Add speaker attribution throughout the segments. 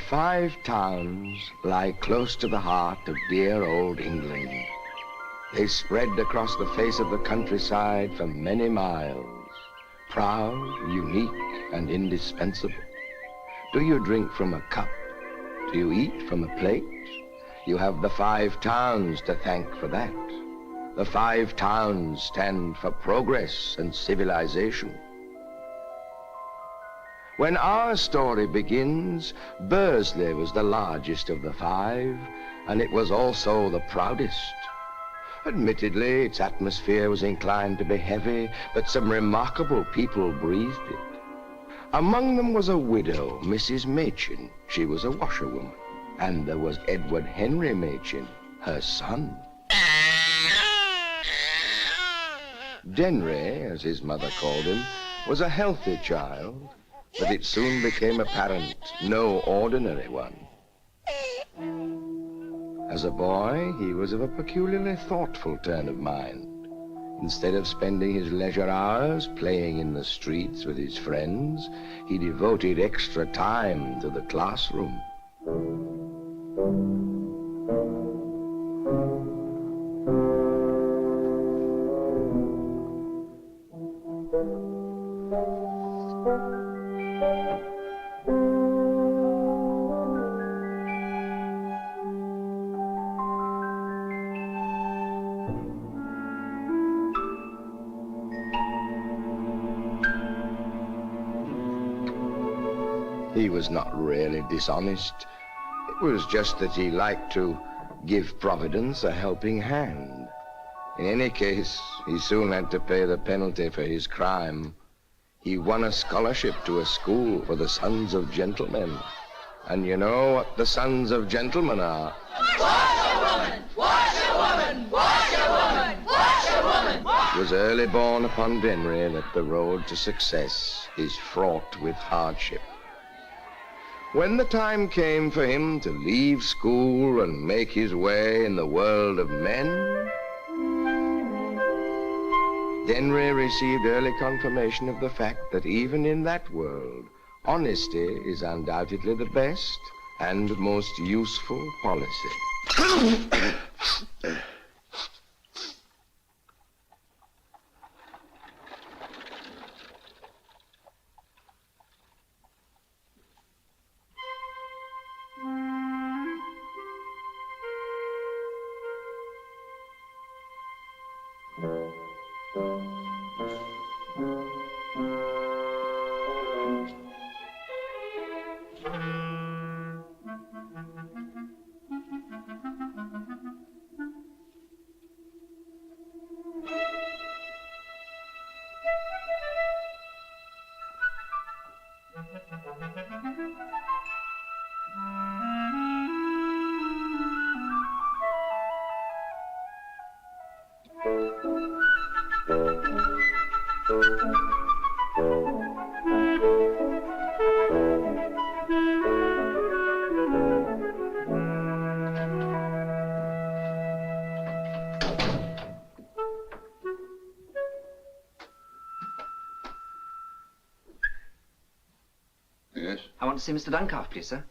Speaker 1: 5 towns lie close to the heart of dear old England. They spread across the face of the countryside for many miles, proud, unique, and indispensable. Do you drink from a cup? Do you eat from a plate? You have the 5 towns to thank for that. The 5 towns stand for progress and civilization. When our story begins, Bursley was the largest of the 5, and it was also the proudest. Admittedly, its atmosphere was inclined to be heavy, but some remarkable people breathed it. Among them was a widow, Mrs. Machin. She was a washerwoman. And there was Edward Henry Machin, her son. Denry, as his mother called him, was a healthy child, but it soon became apparent no ordinary one. As a boy, he was of a peculiarly thoughtful turn of mind. Instead of spending his leisure hours playing in the streets with his friends, he devoted extra time to the classroom. He was not really dishonest. It was just that he liked to give Providence a helping hand. In any case, he soon had to pay the penalty for his crime. He won a scholarship to a school for the sons of gentlemen. And you know what the sons of gentlemen are.
Speaker 2: Washerwoman! Washerwoman! Washerwoman! Washerwoman!
Speaker 1: It was early born upon Denry that the road to success is fraught with hardship. When the time came for him to leave school and make his way in the world of men, Denry received early confirmation of the fact that even in that world, honesty is undoubtedly the best and most useful policy.
Speaker 3: Yes?
Speaker 4: I want to see Mr. Duncalf, please, sir.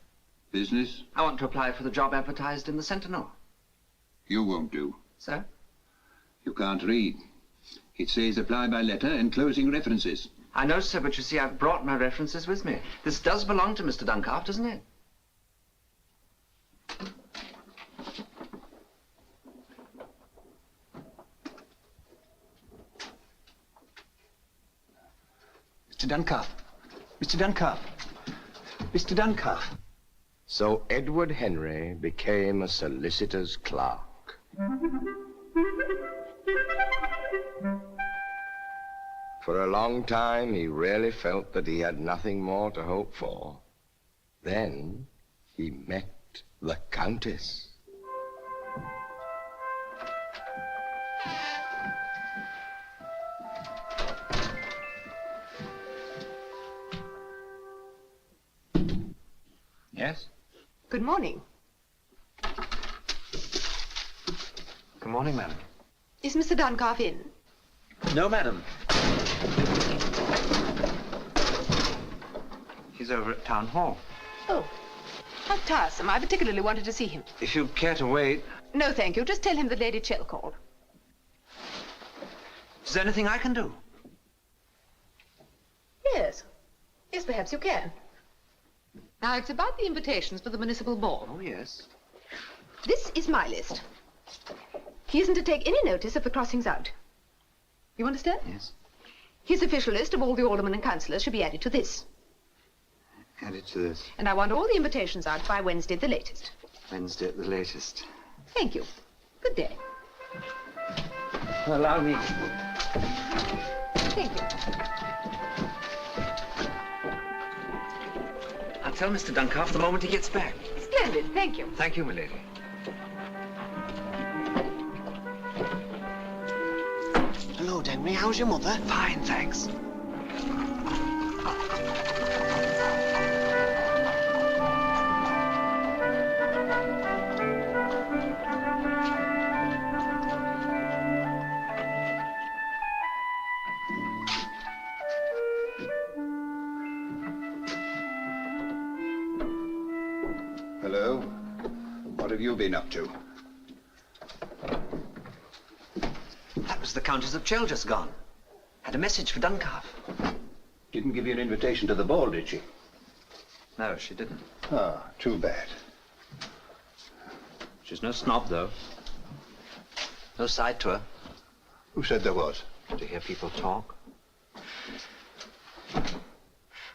Speaker 3: Business?
Speaker 4: I want to apply for the job advertised in the Sentinel.
Speaker 3: You won't do.
Speaker 4: Sir?
Speaker 3: You can't read. It says apply by letter enclosing references.
Speaker 4: I know, sir, but you see, I've brought my references with me. This does belong to Mr. Duncalf, doesn't it?
Speaker 5: Mr. Duncalf. Mr. Duncalf. Mr. Duncalf.
Speaker 1: So Edward Henry became a solicitor's clerk. For a long time, he really felt that he had nothing more to hope for. Then he met the Countess.
Speaker 4: Yes?
Speaker 6: Good morning.
Speaker 4: Good morning, madam.
Speaker 6: Is Mr. Duncalf in?
Speaker 5: No, madam.
Speaker 4: He's over at Town Hall.
Speaker 6: Oh. How tiresome. I particularly wanted to see him.
Speaker 4: If you care to wait.
Speaker 6: No, thank you. Just tell him that Lady Chell called.
Speaker 4: Is there anything I can do?
Speaker 6: Yes. Yes, perhaps you can. Now, it's about the invitations for the municipal ball.
Speaker 4: Oh, yes.
Speaker 6: This is my list. He isn't to take any notice of the crossings out. You understand?
Speaker 4: Yes.
Speaker 6: His official list of all the aldermen and councillors should be added to this.
Speaker 4: Added to this.
Speaker 6: And I want all the invitations out by Wednesday at the latest.
Speaker 4: Wednesday at the latest.
Speaker 6: Thank you. Good day.
Speaker 4: Allow me.
Speaker 6: Thank you.
Speaker 4: I'll tell Mr. Duncalf the moment he gets back.
Speaker 6: Splendid. Thank you.
Speaker 4: Thank you, my lady.
Speaker 5: Hello, Denry. How's your mother?
Speaker 4: Fine, thanks.
Speaker 3: Hello. What have you been up to?
Speaker 4: That was the Countess of Chell just gone. Had a message for Duncalf.
Speaker 3: Didn't give you an invitation to the ball, did she?
Speaker 4: No, she didn't.
Speaker 3: Ah, too bad.
Speaker 4: She's no snob, though. No side to her.
Speaker 3: Who said there was?
Speaker 4: To hear people talk.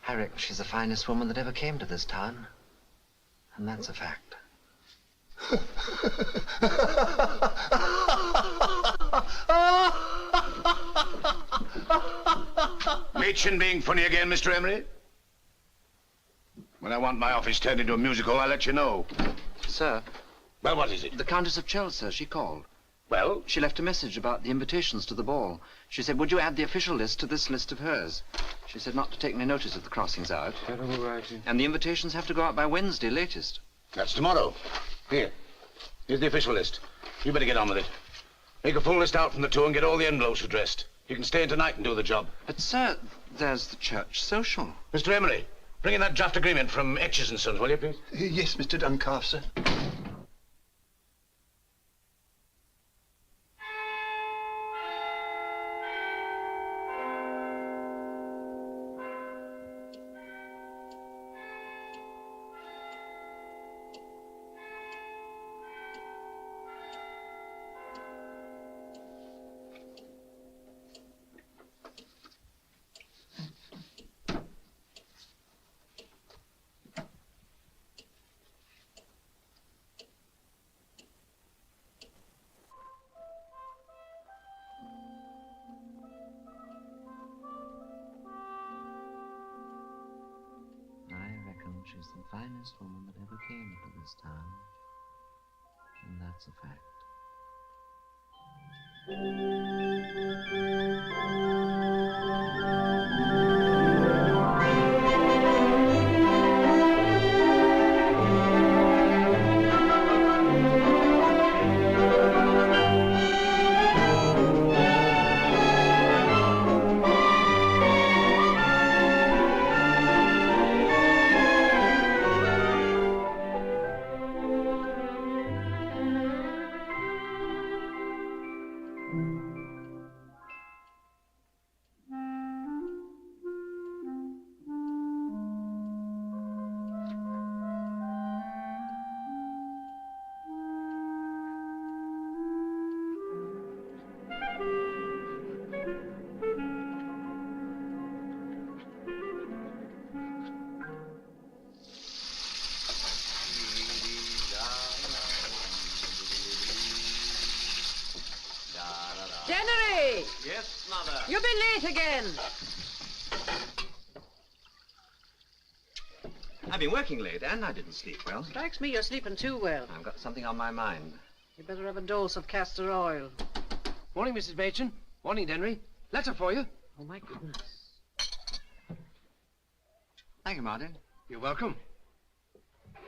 Speaker 4: I reckon she's the finest woman that ever came to this town. And that's a fact.
Speaker 1: Machin being funny again, Mr. Emery? When I want my office turned into a musical, I'll let you know.
Speaker 4: Sir,
Speaker 1: Well, what is it?
Speaker 4: the Countess of Chell, sir, she called.
Speaker 1: Well,
Speaker 4: She left a message about the invitations to the ball. She said, would you add the official list to this list of hers? She said not to take any notice of the crossings out.
Speaker 1: terrible writing.
Speaker 4: And the invitations have to go out by Wednesday latest.
Speaker 1: That's tomorrow. Here's the official list. You better get on with it. Make a full list out from the two and get all the envelopes addressed. You can stay in tonight and do the job.
Speaker 4: But, sir, there's the church social.
Speaker 1: Mr. Emery, bring in that draft agreement from Etches and Sons, will you, please?
Speaker 5: Yes, Mr. Duncalf, sir.
Speaker 4: She's the finest woman that ever came to this town. And that's a fact.
Speaker 6: Denry!
Speaker 4: Yes, Mother.
Speaker 6: You've been late again.
Speaker 4: I've been working late and I didn't sleep well.
Speaker 6: Strikes me you're sleeping too well.
Speaker 4: I've got something on my mind.
Speaker 6: You better have a dose of castor oil.
Speaker 7: Morning, Mrs. Machin. Morning, Denry. Letter for you.
Speaker 6: Oh, my goodness.
Speaker 4: Thank you, Martin.
Speaker 7: You're welcome.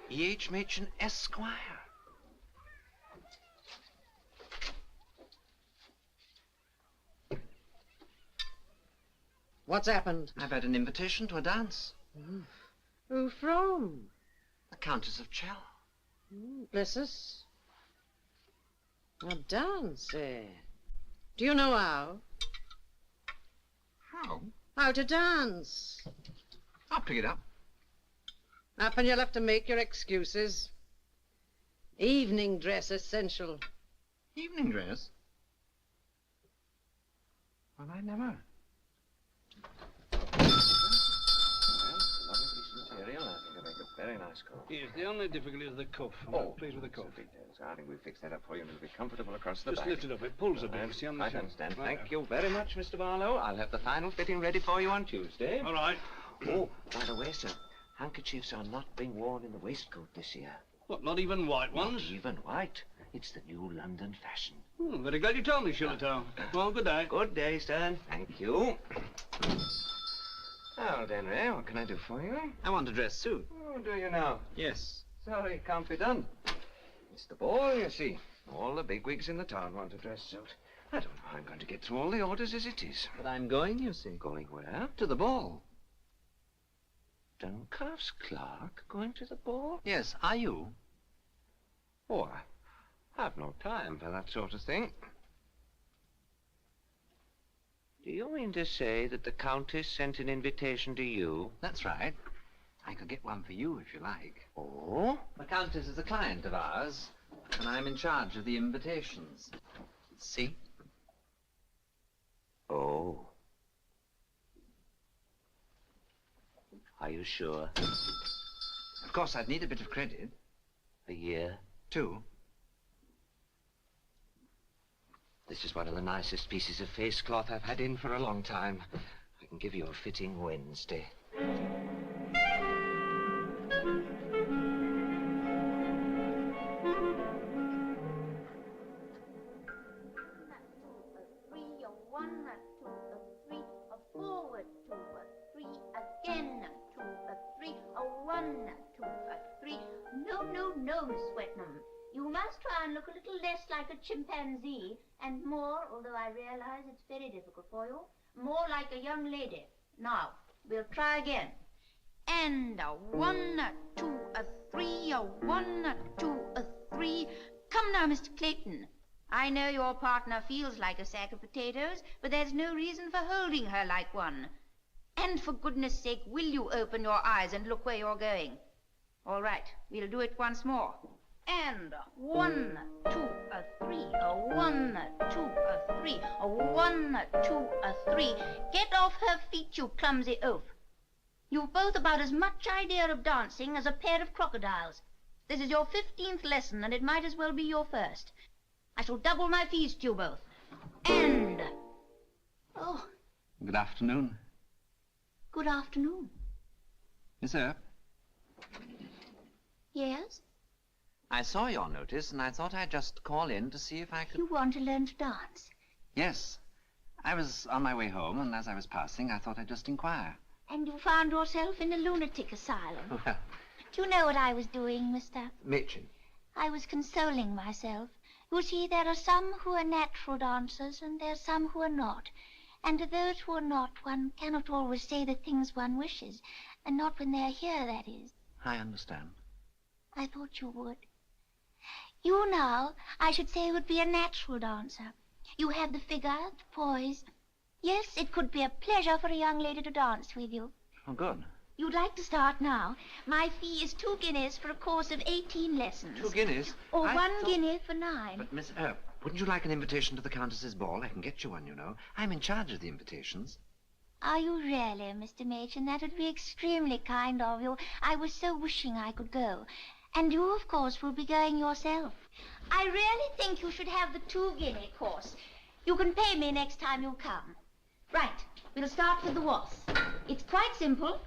Speaker 4: E.H. Machin, Esquire.
Speaker 6: What's happened?
Speaker 4: I've had an invitation to a dance.
Speaker 6: Who from?
Speaker 4: The Countess of Chell.
Speaker 8: Bless us. A dance, eh? Do you know how?
Speaker 4: How?
Speaker 8: How to dance.
Speaker 4: I'll pick it up.
Speaker 8: Up and you'll have to make your excuses. Evening dress essential.
Speaker 4: Evening dress? Well, I never. Lovely piece of material. I think it'll make a very nice coat.
Speaker 7: Yes, the only difficulty is the cuff. I'm not pleased with the cuff.
Speaker 4: Details. I think we'll fix that up for you and it'll be comfortable across the
Speaker 7: Just
Speaker 4: back.
Speaker 7: lift it up. It pulls a bit. You see on the
Speaker 4: I
Speaker 7: shelf.
Speaker 4: understand.
Speaker 7: Right
Speaker 4: Thank you very much, Mr. Barlow. I'll have the final fitting ready for you on Tuesday.
Speaker 7: All right.
Speaker 4: Oh, by the way, sir, handkerchiefs are not being worn in the waistcoat this year.
Speaker 7: What, not even white ones?
Speaker 4: Not even white. It's the new London fashion.
Speaker 7: Very glad you told me, Shillitoe. Well, good day.
Speaker 4: Good day, sir. Thank you. Well, Denry, what can I do for you?
Speaker 5: I want a dress suit.
Speaker 4: Oh, do you now?
Speaker 5: Yes.
Speaker 4: Sorry, can't be done. It's the ball, you see. All the bigwigs in the town want a dress suit. I don't know how I'm going to get through all the orders as it is.
Speaker 5: But I'm going, you see.
Speaker 4: Going where?
Speaker 5: To the ball.
Speaker 4: Duncalf's clerk going to the ball?
Speaker 5: Yes, are you?
Speaker 4: Oh, I have no time for that sort of thing. Do you mean to say that the Countess sent an invitation to you?
Speaker 5: That's right. I could get one for you if you like.
Speaker 4: Oh?
Speaker 5: The Countess is a client of ours, and I'm in charge of the invitations. See?
Speaker 4: Oh. Are you sure?
Speaker 5: Of course, I'd need a bit of credit.
Speaker 4: A year?
Speaker 5: 2.
Speaker 4: This is one of the nicest pieces of face cloth I've had in for a long time. I can give you a fitting Wednesday.
Speaker 9: No, Miss Swetnam. You must try and look a little less like a chimpanzee, and more, although I realize it's very difficult for you, more like a young lady. Now, we'll try again. And a 1, a 2, a 3, a 1, a 2, a 3. Come now, Mr. Clayton. I know your partner feels like a sack of potatoes, but there's no reason for holding her like one. And for goodness sake, will you open your eyes and look where you're going? All right, we'll do it once more. And 1, 2, a 3, a 1, 2, a 3, a 1, 2, a 3. Get off her feet, you clumsy oaf. You've both about as much idea of dancing as a pair of crocodiles. This is your 15th lesson, and it might as well be your first. I shall double my fees to you both. And... Oh,
Speaker 5: Good afternoon.
Speaker 9: good afternoon.
Speaker 5: Miss Earp,
Speaker 9: Yes?
Speaker 5: I saw your notice, and I thought I'd just call in to see if I could...
Speaker 9: You want to learn to dance?
Speaker 5: Yes. I was on my way home, and as I was passing, I thought I'd just inquire.
Speaker 9: And you found yourself in a lunatic asylum.
Speaker 5: Well,
Speaker 9: Do you know what I was doing, Mr.?
Speaker 4: Machin.
Speaker 9: I was consoling myself. You see, there are some who are natural dancers, and there are some who are not. And to those who are not, one cannot always say the things one wishes, and not when they're here, that is.
Speaker 5: I understand.
Speaker 9: I thought you would. You now, I should say, would be a natural dancer. You have the figure, the poise. Yes, it could be a pleasure for a young lady to dance with you.
Speaker 5: Oh, good.
Speaker 9: You'd like to start now. My fee is 2 guineas for a course of 18 lessons.
Speaker 5: 2 guineas?
Speaker 9: Or
Speaker 5: I
Speaker 9: 1
Speaker 5: thought-
Speaker 9: guinea for 9.
Speaker 5: But, Miss Earp, wouldn't you like an invitation to the Countess's ball? I can get you one, you know. I'm in charge of the invitations.
Speaker 9: Are you really, Mr. Machin? That would be extremely kind of you. I was so wishing I could go. And you, of course, will be going yourself. I really think you should have the 2 guinea course. You can pay me next time you come. Right, we'll start with the waltz. It's quite simple.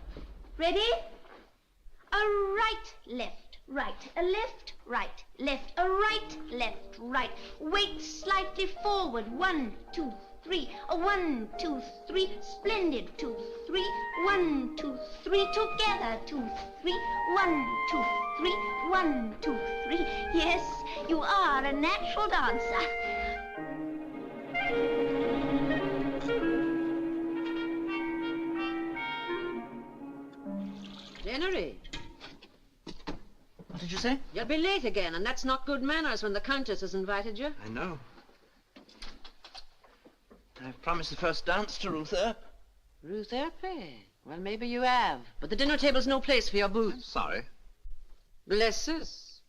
Speaker 9: Ready? A right, left, right, a left, right, left, a right, left, right. Wait slightly forward. 1, 2, 3. A 1, 2, 3. Splendid. 2, 3. 1, 2, 3. Together. 2, 3. 1, 2, 3. 1, 2, 3. Yes, you are a natural dancer.
Speaker 8: Denry.
Speaker 5: you say?
Speaker 8: You'll be late again, and that's not good manners when the Countess has invited you.
Speaker 5: I know. I've promised the first dance to Ruth Earp.
Speaker 8: Ruth Earp, eh? Well, maybe you have. But the dinner table's no place for your boots.
Speaker 5: Sorry.
Speaker 8: Bless us.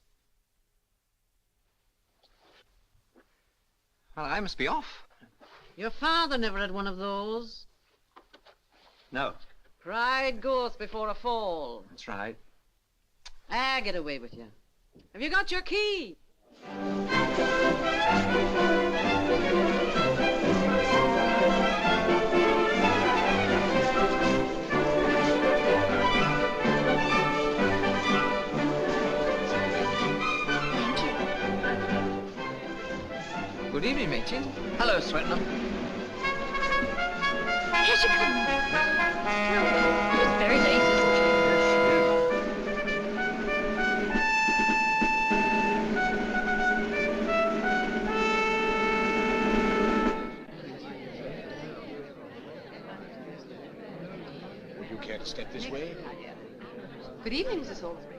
Speaker 5: Well, I must be off.
Speaker 8: Your father never had one of those.
Speaker 5: No.
Speaker 8: Pride goeth before a fall.
Speaker 5: That's right.
Speaker 8: Ah, get away with you. Have you got your key?
Speaker 4: Good evening, Machin.
Speaker 5: Hello, Swetnam.
Speaker 6: Here she comes. She's very late, isn't she?
Speaker 10: Would you care to step this way?
Speaker 6: Good evening, Mrs. Salisbury.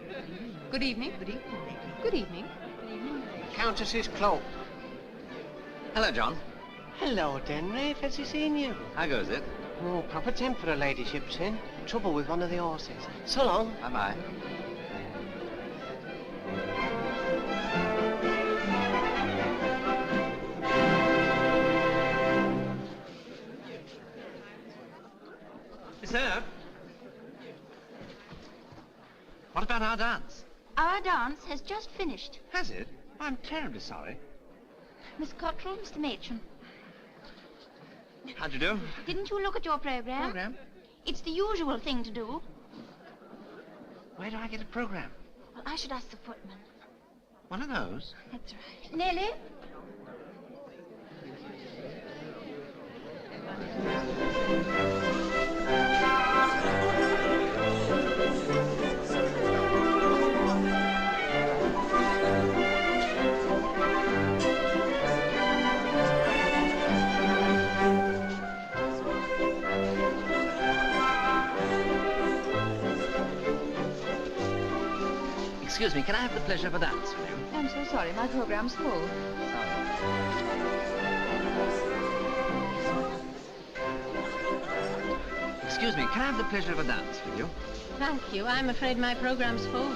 Speaker 6: Good evening. Good evening. Good evening.
Speaker 7: Countess's cloak.
Speaker 5: Hello, John.
Speaker 7: Hello, Denry. Fancy seeing you.
Speaker 5: How goes it?
Speaker 7: Oh, proper temper her ladyship's in. Trouble with one of the horses. So long.
Speaker 5: Bye-bye. Miss Earp? What about our dance?
Speaker 9: Our dance has just finished.
Speaker 5: Has it? I'm terribly sorry.
Speaker 9: Miss Cotterill, Mr. Machin.
Speaker 5: How'd you do?
Speaker 9: Didn't you look at your program?
Speaker 5: Program?
Speaker 9: It's the usual thing to do.
Speaker 5: Where do I get a program?
Speaker 9: Well, I should ask the footman.
Speaker 5: One of those?
Speaker 9: That's right. Nellie?
Speaker 5: Excuse me, can I have the pleasure of a dance with you?
Speaker 6: I'm so sorry. My program's full.
Speaker 5: Excuse me, can I have the pleasure of a dance with you?
Speaker 8: Thank you. I'm afraid my program's full.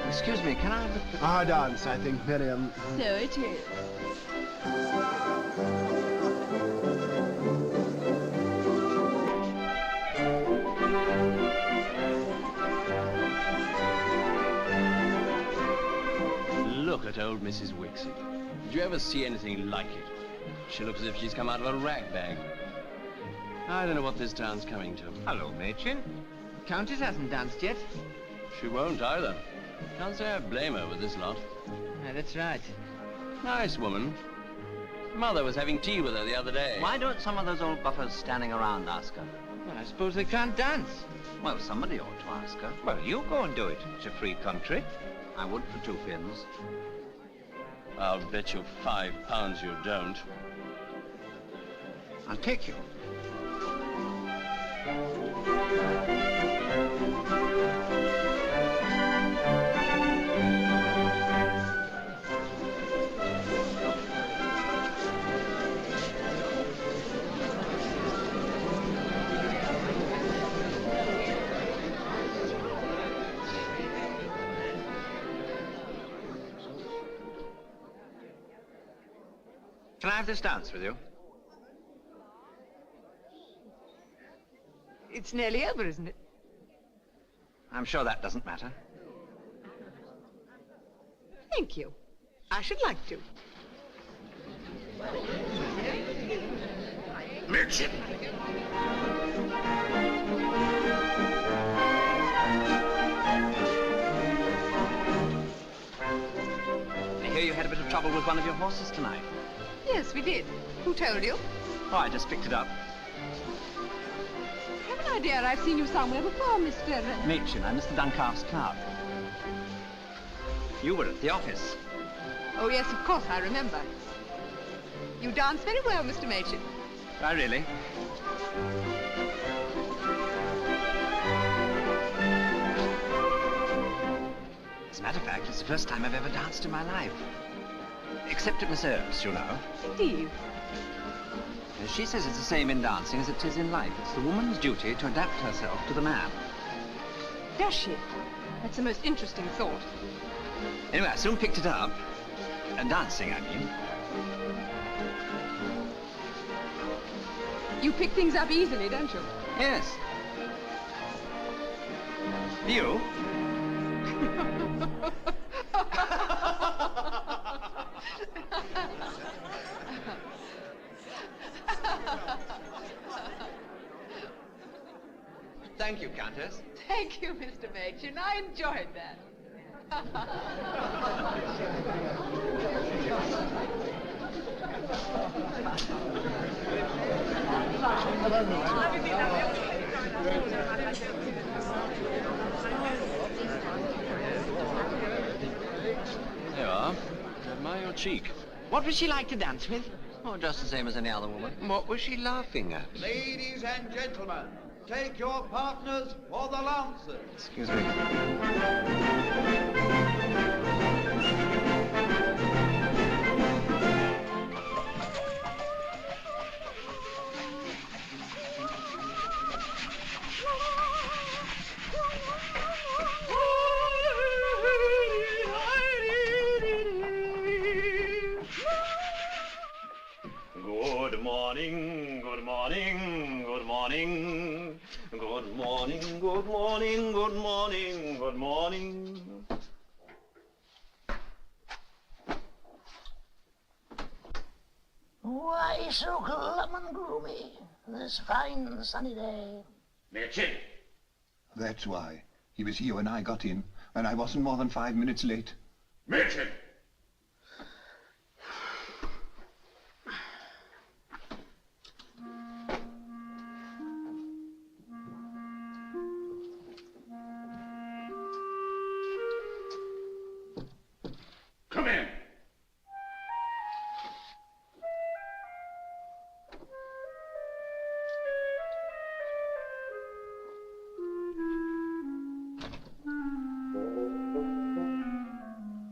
Speaker 5: Excuse me, can I have the...
Speaker 10: Our dance, I think, Miriam.
Speaker 6: So it is.
Speaker 11: Look at old Mrs. Wixit. Did you ever see anything like it? She looks as if she's come out of a rag bag. I don't know what this town's coming to.
Speaker 5: Hello, Machin. Countess hasn't danced yet.
Speaker 11: She won't either. Can't say I blame her with this lot.
Speaker 5: Yeah, that's right.
Speaker 11: Nice woman. Mother was having tea with her the other day.
Speaker 5: Why don't some of those old buffers standing around ask her? Well, I suppose they can't dance. Well, somebody ought to ask her. Well, you go and do it. It's a free country. I would for 2 fins.
Speaker 11: I'll bet you £5 you don't.
Speaker 5: I'll take you. Can I have this dance with you?
Speaker 6: It's nearly over, isn't it?
Speaker 5: I'm sure that doesn't matter.
Speaker 6: Thank you. I should like to.
Speaker 10: Machin!
Speaker 5: I hear you had a bit of trouble with one of your horses tonight.
Speaker 6: Yes, we did. Who told you?
Speaker 5: Oh, I just picked it up.
Speaker 6: I have an idea I've seen you somewhere before, Mr.
Speaker 5: Machin, I'm Mr. Duncalf's clerk. You were at the office.
Speaker 6: Oh, yes, of course, I remember. You dance very well, Mr. Machin.
Speaker 5: Oh, really? As a matter of fact, it's the first time I've ever danced in my life. Except at Miss Earp's, you know.
Speaker 6: Indeed.
Speaker 5: She says it's the same in dancing as it is in life. It's the woman's duty to adapt herself to the man.
Speaker 6: Does she? That's the most interesting thought.
Speaker 5: Anyway, I soon picked it up. Dancing, I mean.
Speaker 6: You pick things up easily, don't you?
Speaker 5: Yes. You? Thank you, Countess.
Speaker 8: Thank you, Mr. Machin. I enjoyed that.
Speaker 11: There you are. Admire your cheek.
Speaker 5: What would she like to dance with? Oh, just the same as any other woman.
Speaker 4: What was she laughing at?
Speaker 12: Ladies and gentlemen, take your partners for the Lancers.
Speaker 5: Excuse me.
Speaker 13: Good morning, good morning, good morning. Good morning, good morning, good morning, good morning.
Speaker 14: Why so glum and gloomy this fine sunny day?
Speaker 3: Machin! That's why. He was here when I got in, and I wasn't more than 5 minutes late.
Speaker 13: Machin! Come in.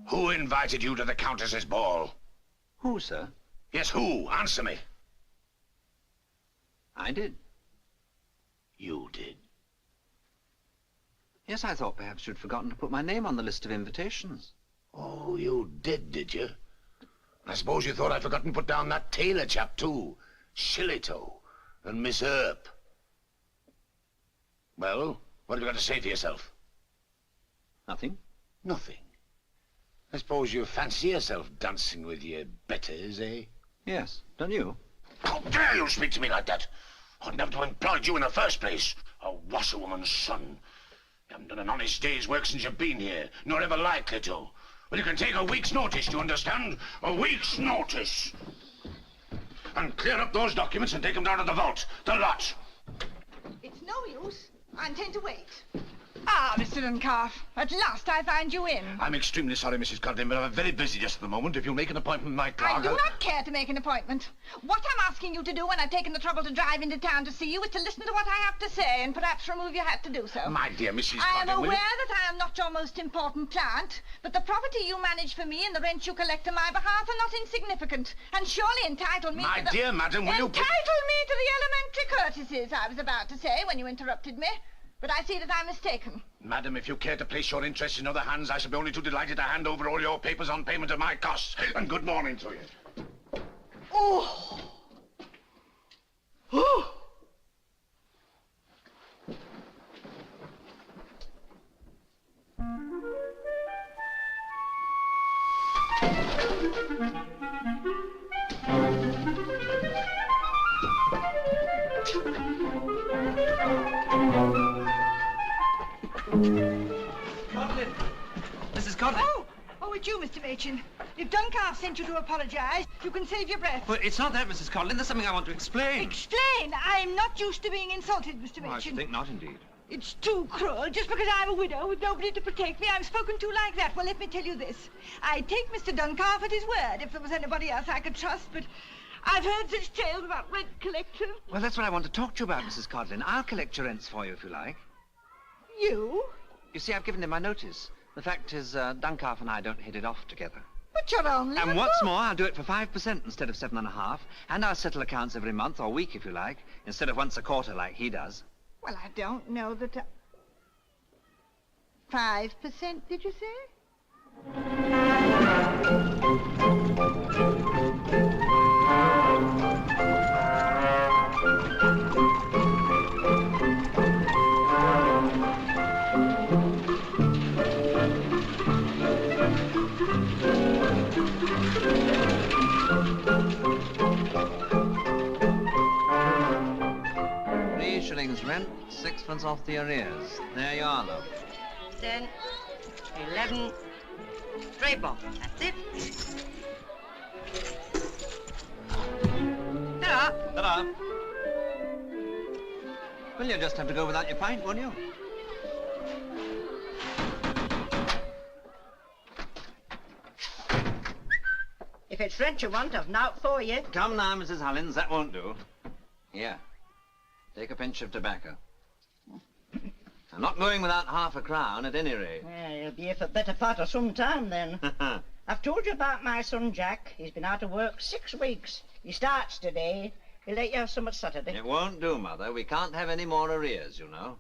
Speaker 10: Who invited you to the Countess's ball?
Speaker 5: Who, sir?
Speaker 10: Yes, who? Answer me.
Speaker 5: I did.
Speaker 10: You did.
Speaker 5: Yes, I thought perhaps you'd forgotten to put my name on the list of invitations.
Speaker 10: Oh, you did you? I suppose you thought I'd forgotten to put down that tailor chap, too. Shillitoe and Miss Earp. Well, what have you got to say for yourself?
Speaker 5: Nothing.
Speaker 10: Nothing. I suppose you fancy yourself dancing with your betters, eh?
Speaker 5: Yes, don't you?
Speaker 10: How dare you speak to me like that? I'd never to have employed you in the first place. A washerwoman's son. You haven't done an honest day's work since you've been here, nor ever likely to. Well, you can take a week's notice, do you understand? A week's notice. And clear up those documents and take them down to the vault. The lot.
Speaker 15: It's no use. I intend to wait.
Speaker 16: Ah, Mr. Duncalf, at last I find you in.
Speaker 10: I'm extremely sorry, Mrs. Cotterill, but I'm very busy just at the moment. If you'll make an appointment with my clerk...
Speaker 16: I do not care to make an appointment. What I'm asking you to do when I've taken the trouble to drive into town to see you is to listen to what I have to say and perhaps remove your hat to do so.
Speaker 10: My dear Mrs. Cotterill...
Speaker 16: I am aware that I am not your most important client, but the property you manage for me and the rent you collect on my behalf are not insignificant, and surely entitle me
Speaker 10: My
Speaker 16: to the...
Speaker 10: dear madam, will you...
Speaker 16: Entitle me to the elementary courtesies, I was about to say when you interrupted me. But I see that I'm mistaken.
Speaker 10: Madam, if you care to place your interests in other hands, I shall be only too delighted to hand over all your papers on payment of my costs. And good morning to you.
Speaker 16: Oh! Oh!
Speaker 5: Cotlin! Mrs. Cotlin!
Speaker 16: Oh, it's you, Mr. Machin. If Duncalf sent you to apologize, you can save your breath.
Speaker 5: Well, it's not that, Mrs. Cotlin. There's something I want to explain.
Speaker 16: Explain? I'm not used to being insulted, Mr. Machin.
Speaker 5: I should think not, indeed.
Speaker 16: It's too cruel. Just because I'm a widow with nobody to protect me, I'm spoken to like that. Well, let me tell you this. I take Mr. Duncalf at his word if there was anybody else I could trust, but I've heard such tales about rent collection.
Speaker 5: Well, that's what I want to talk to you about, Mrs. Cotlin. I'll collect your rents for you, if you like.
Speaker 16: You?
Speaker 5: You see, I've given them my notice. The fact is, Duncalf and I don't hit it off together.
Speaker 16: But you're only
Speaker 5: And what's more, I'll do it for 5% instead of 7.5%, and I'll settle accounts every month or week, if you like, instead of once a quarter like he does.
Speaker 16: Well, I don't know that 5%, did you say?
Speaker 5: Rent, 6 off the arrears. There you are, love.
Speaker 8: 10, 11, straight off. That's it. Ta-da.
Speaker 5: Ta-da. Well, you'll just have to go without your pint, won't you?
Speaker 8: If it's rent you want, I've naught for you.
Speaker 5: Come now, Mrs. Hollins, that won't do. Here, take a pinch of tobacco. I'm not going without half a crown, at any rate.
Speaker 8: Well, you'll be here for the better part of some time, then. I've told you about my son, Jack. He's been out of work 6 weeks. He starts today. He'll let you have some at Saturday.
Speaker 5: It won't do, Mother. We can't have any more arrears, you know.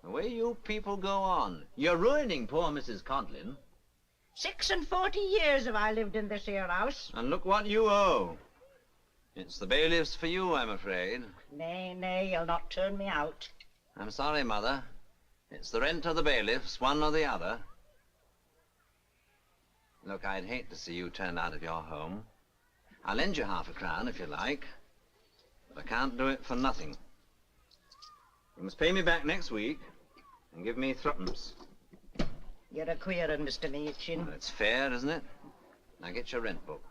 Speaker 5: The way you people go on. You're ruining poor Mrs. Codlin.
Speaker 8: 46 years have I lived in this here house.
Speaker 5: And look what you owe. It's the bailiffs for you, I'm afraid.
Speaker 8: Nay, nay, you'll not turn me out.
Speaker 5: I'm sorry, Mother. It's the rent or the bailiffs, one or the other. Look, I'd hate to see you turned out of your home. I'll lend you half a crown if you like, but I can't do it for nothing. You must pay me back next week and give me 3pence.
Speaker 8: You're a queer un, Mr. Machin.
Speaker 5: Well, it's fair, isn't it? Now get your rent book.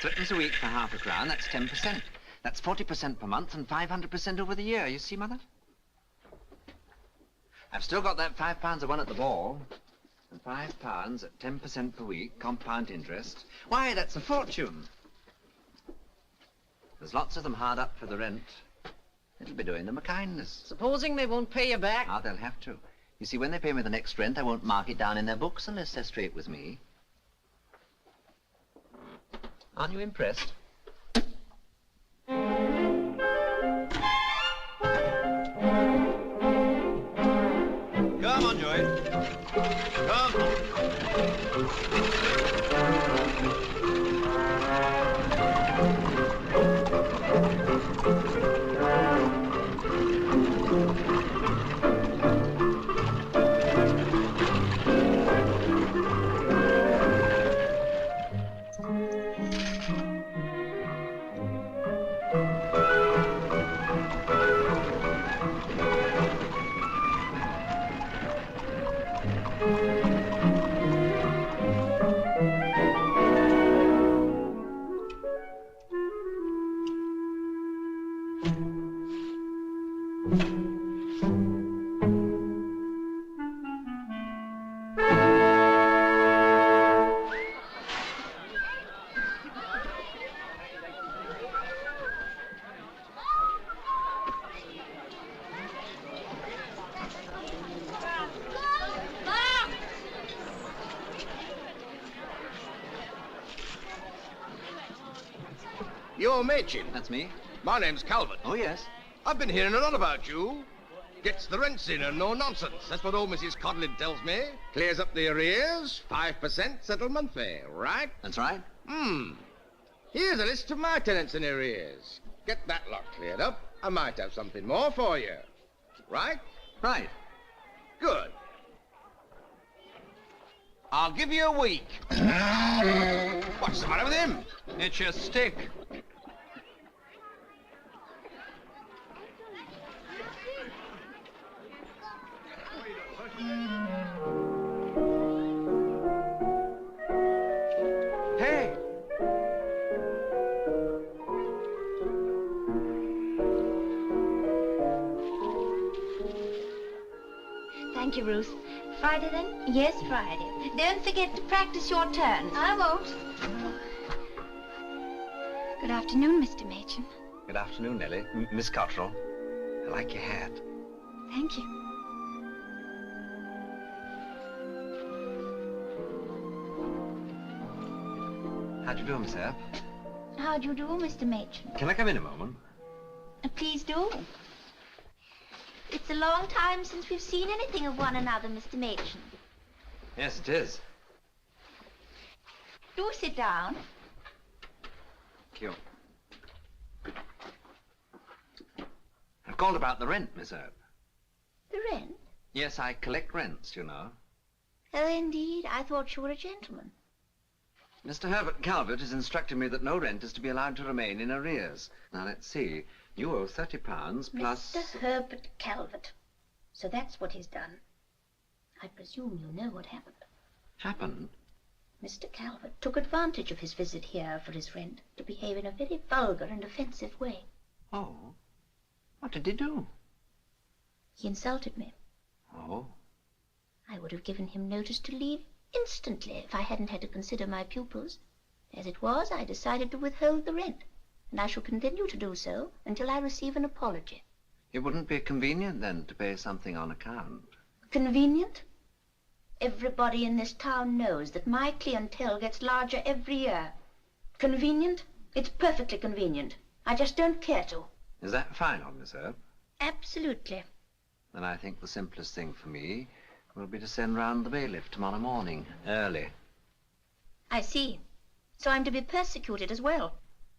Speaker 5: 3pence a week for half a crown, that's 10%. That's 40% per month and 500% over the year, you see, Mother? I've still got that £5 I won at the ball. And £5 at 10% per week, compound interest. Why, that's a fortune. There's lots of them hard up for the rent. It'll be doing them a kindness.
Speaker 8: Supposing they won't pay you back?
Speaker 5: Ah, they'll have to. You see, when they pay me the next rent, I won't mark it down in their books unless they're straight with me. Aren't you impressed? Come on, Joey. Come on.
Speaker 17: You're Machin?
Speaker 5: That's me.
Speaker 17: My name's Calvert.
Speaker 5: Oh, yes.
Speaker 17: I've been hearing a lot about you. Gets the rents in and no nonsense. That's what old Mrs. Codlin tells me. Clears up the arrears, 5% settlement fee, right?
Speaker 5: That's right.
Speaker 17: Here's a list of my tenants in arrears. Get that lot cleared up. I might have something more for you. Right?
Speaker 5: Right.
Speaker 17: Good. I'll give you a week. What's the matter with him?
Speaker 5: It's your stick. Hey!
Speaker 9: Thank you, Ruth. Friday, then? Yes, Friday. Don't forget to practice your turns. I won't.
Speaker 18: Good afternoon, Mr. Machin.
Speaker 5: Good afternoon, Nellie. Miss Cotterill. I like your hat.
Speaker 18: Thank you.
Speaker 5: How do you do, Miss Earp?
Speaker 9: How do you do, Mr. Machin?
Speaker 5: Can I come in a moment?
Speaker 9: Please do. It's a long time since we've seen anything of one another, Mr. Machin.
Speaker 5: Yes, it is.
Speaker 9: Do sit down.
Speaker 5: Thank you. I've called about the rent, Miss Earp.
Speaker 9: The rent?
Speaker 5: Yes, I collect rents, you know.
Speaker 9: Oh, indeed. I thought you were a gentleman.
Speaker 5: Mr. Herbert Calvert has instructed me that no rent is to be allowed to remain in arrears. Now, let's see. You owe £30 plus...
Speaker 9: Mr. Herbert Calvert. So that's what he's done. I presume you know what happened.
Speaker 5: Happened?
Speaker 9: Mr. Calvert took advantage of his visit here for his rent to behave in a very vulgar and offensive way.
Speaker 5: Oh? What did he do?
Speaker 9: He insulted me.
Speaker 5: Oh?
Speaker 9: I would have given him notice to leave instantly if I hadn't had to consider my pupils. As it was, I decided to withhold the rent, and I shall continue to do so until I receive an apology.
Speaker 5: It wouldn't be convenient, then, to pay something on account?
Speaker 9: Convenient? Everybody in this town knows that my clientele gets larger every year. Convenient? It's perfectly convenient. I just don't care to.
Speaker 5: Is that final, Miss Earp?
Speaker 9: Absolutely.
Speaker 5: Then I think the simplest thing for me will be to send round the bailiff tomorrow morning, early.
Speaker 9: I see. So I'm to be persecuted as well.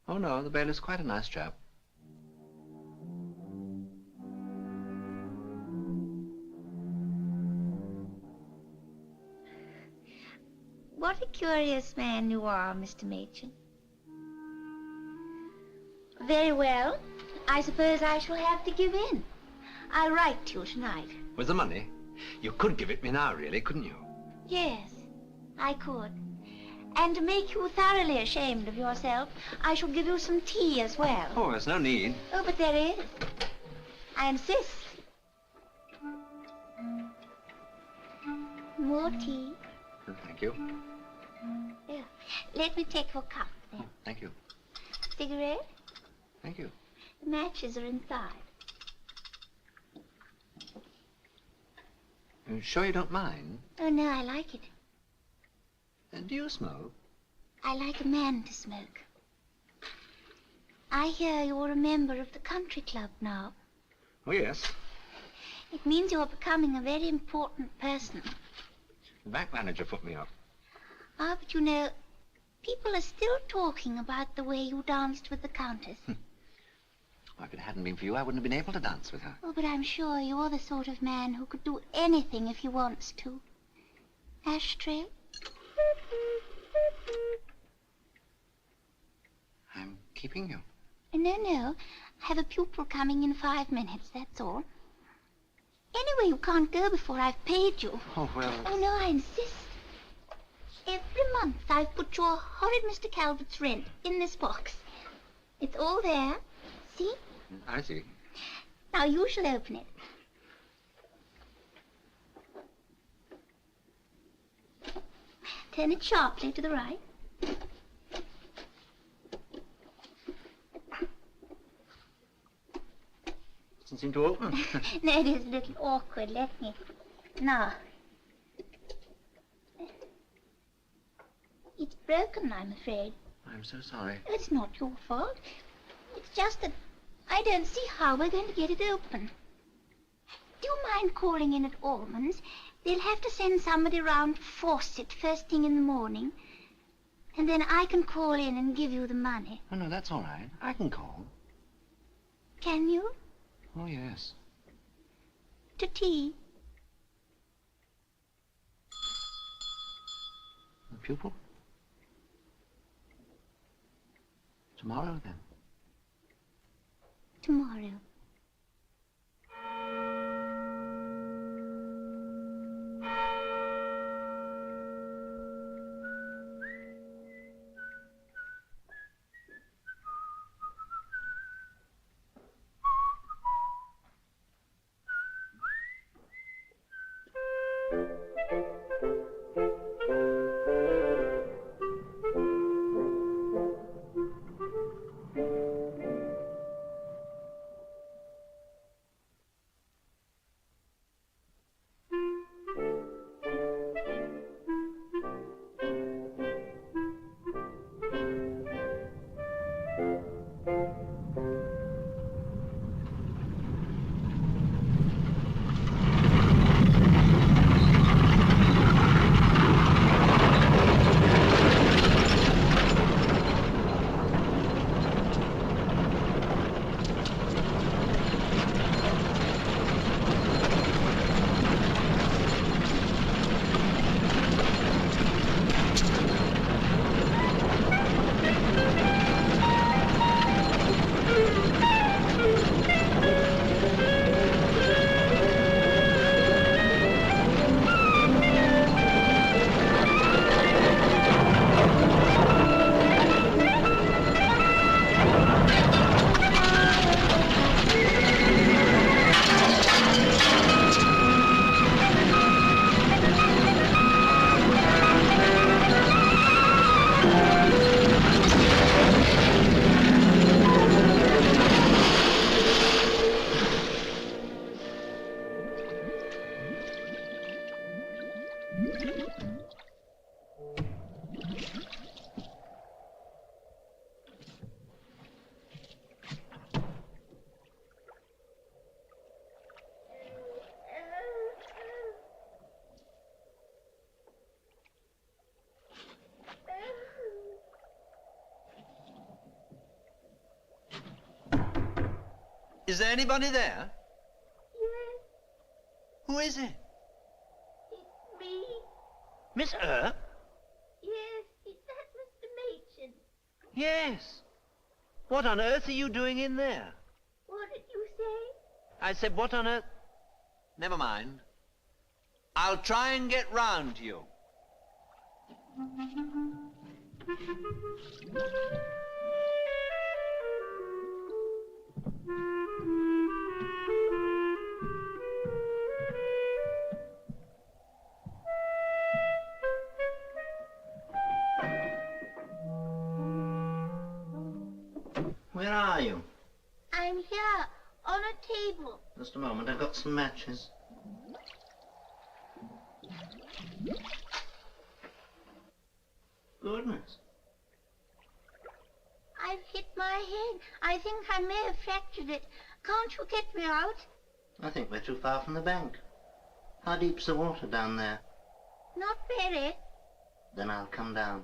Speaker 5: Oh, no, the bailiff's quite a nice chap.
Speaker 9: What a curious man you are, Mr. Machin. Very well. I suppose I shall have to give in. I'll write to you tonight.
Speaker 5: With the money? You could give it me now, really, couldn't you?
Speaker 9: Yes, I could. And to make you thoroughly ashamed of yourself, I shall give you some tea as well.
Speaker 5: Oh, there's no need.
Speaker 9: Oh, but there is. I insist. More tea.
Speaker 5: Thank you.
Speaker 9: Here, let me take your cup then.
Speaker 5: Thank you.
Speaker 9: Cigarette?
Speaker 5: Thank you.
Speaker 9: The matches are inside.
Speaker 5: You sure you don't mind?
Speaker 9: Oh, no, I like it.
Speaker 5: Do you smoke?
Speaker 9: I like a man to smoke. I hear you're a member of the country club now.
Speaker 5: Oh, yes.
Speaker 9: It means you're becoming a very important person.
Speaker 5: The bank manager put me up.
Speaker 9: Ah, but you know, people are still talking about the way you danced with the Countess.
Speaker 5: Well, if it hadn't been for you, I wouldn't have been able to dance with her.
Speaker 9: Oh, but I'm sure you're the sort of man who could do anything if he wants to. Ashtray?
Speaker 5: I'm keeping you.
Speaker 9: No, no. I have a pupil coming in 5 minutes, that's all. Anyway, you can't go before I've paid you.
Speaker 5: Oh, well...
Speaker 9: Oh, no, I insist. Every month I've put your horrid Mr. Calvert's rent in this box. It's all there. See?
Speaker 5: I see.
Speaker 9: Now you shall open it. Turn it sharply to the right.
Speaker 5: Doesn't seem to open.
Speaker 9: No, it is a little awkward. Let me. Now. It's broken, I'm afraid.
Speaker 5: I'm so sorry.
Speaker 9: It's not your fault. It's just that I don't see how we're going to get it open. Do you mind calling in at Allman's? They'll have to send somebody round to force it first thing in the morning. And then I can call in and give you the money.
Speaker 5: Oh, no, that's all right. I can call.
Speaker 9: Can you?
Speaker 5: Oh, yes.
Speaker 9: To tea?
Speaker 5: The pupil? Tomorrow, then.
Speaker 9: Tomorrow.
Speaker 5: Is there anybody there?
Speaker 9: Yes,
Speaker 5: Who is it?
Speaker 9: it's me.
Speaker 7: Miss Earp?
Speaker 9: Yes, is that Mr. Machin?
Speaker 7: Yes. What on earth are you doing in there?
Speaker 9: What did you say?
Speaker 7: I said, what on earth?
Speaker 5: Never mind. I'll try and get round to you. Where are you?
Speaker 9: I'm here, on a table.
Speaker 5: Just a moment, I've got some matches. Goodness.
Speaker 9: I've hit my head. I think I may have fractured it. Can't you get me out?
Speaker 5: I think we're too far from the bank. How deep's the water down there?
Speaker 9: Not very.
Speaker 5: Then I'll come down.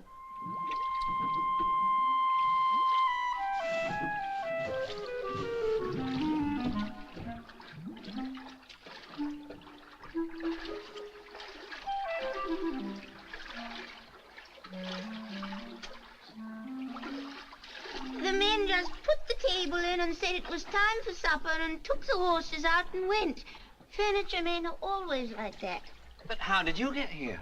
Speaker 9: The men just put the table in and said it was time for supper and took the horses out and went. Furniture men are always like that.
Speaker 5: But how did you get here?